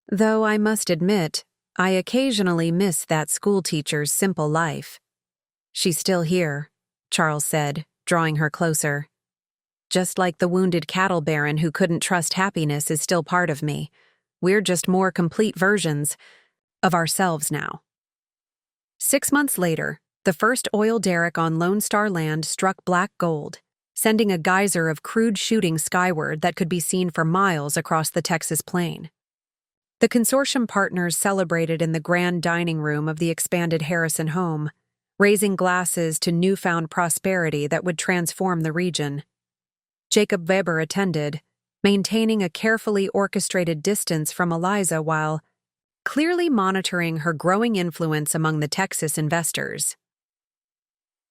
"Though I must admit, I occasionally miss that schoolteacher's simple life." "She's still here," Charles said, drawing her closer. "Just like the wounded cattle baron who couldn't trust happiness is still part of me. We're just more complete versions of ourselves now." 6 months later, The first oil derrick on Lone Star land struck black gold, sending a geyser of crude shooting skyward that could be seen for miles across the Texas plain. The consortium partners celebrated in the grand dining room of the expanded Harrison home, raising glasses to newfound prosperity that would transform the region. Jacob Weber attended, maintaining a carefully orchestrated distance from Eliza while clearly monitoring her growing influence among the Texas investors.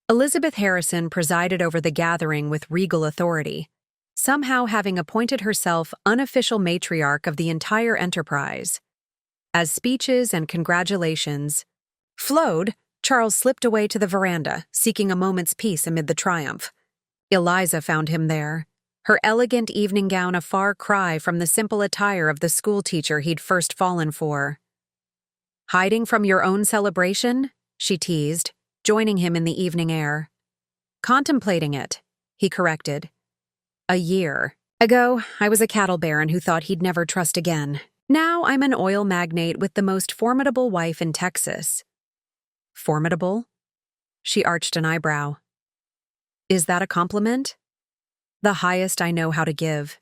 Elizabeth Harrison presided over the gathering with regal authority, somehow having appointed herself unofficial matriarch of the entire enterprise. As speeches and congratulations flowed, Charles slipped away to the veranda, seeking a moment's peace amid the triumph. Eliza found him there, her elegant evening gown a far cry from the simple attire of the schoolteacher he'd first fallen for. "Hiding from your own celebration?" she teased, joining him in the evening air. "Contemplating it," he corrected. "A year ago, I was a cattle baron who thought he'd never trust again. Now I'm an oil magnate with the most formidable wife in Texas." "Formidable?" She arched an eyebrow. "Is that a compliment?" "The highest I know how to give."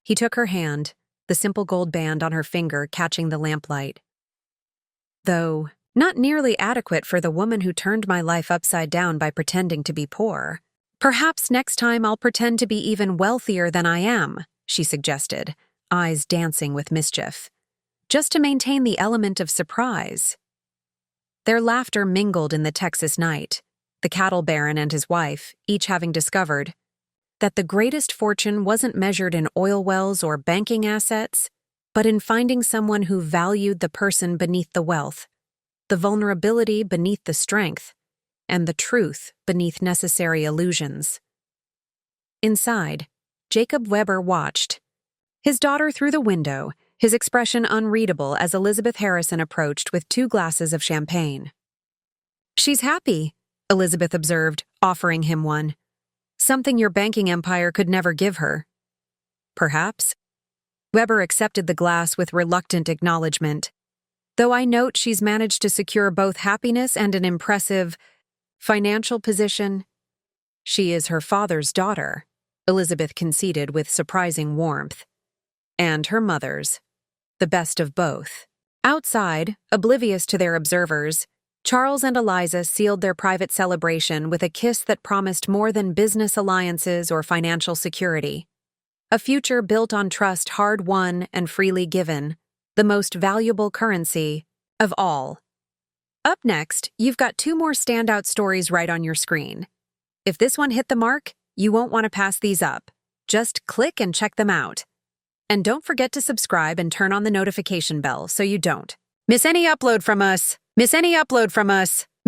He took her hand, the simple gold band on her finger catching the lamplight. "Though not nearly adequate for the woman who turned my life upside down by pretending to be poor. Perhaps next time I'll pretend to be even wealthier than I am," she suggested, eyes dancing with mischief. "Just to maintain the element of surprise." Their laughter mingled in the Texas night, the cattle baron and his wife, each having discovered that the greatest fortune wasn't measured in oil wells or banking assets, but in finding someone who valued the person beneath the wealth, the vulnerability beneath the strength, and the truth beneath necessary illusions. Inside, Jacob Weber watched, his daughter through the window, his expression unreadable as Elizabeth Harrison approached with 2 glasses of champagne. "She's happy," Elizabeth observed, offering him one. "Something your banking empire could never give her." "Perhaps." Weber accepted the glass with reluctant acknowledgement. "Though I note she's managed to secure both happiness and an impressive financial position." "She is her father's daughter," Elizabeth conceded with surprising warmth. "And her mother's. The best of both." Outside, oblivious to their observers, Charles and Eliza sealed their private celebration with a kiss that promised more than business alliances or financial security. A future built on trust hard-won and freely given, the most valuable currency of all. Up next, you've got 2 more standout stories right on your screen. If this one hit the mark, you won't want to pass these up. Just click and check them out. And don't forget to subscribe and turn on the notification bell so you don't miss any upload from us.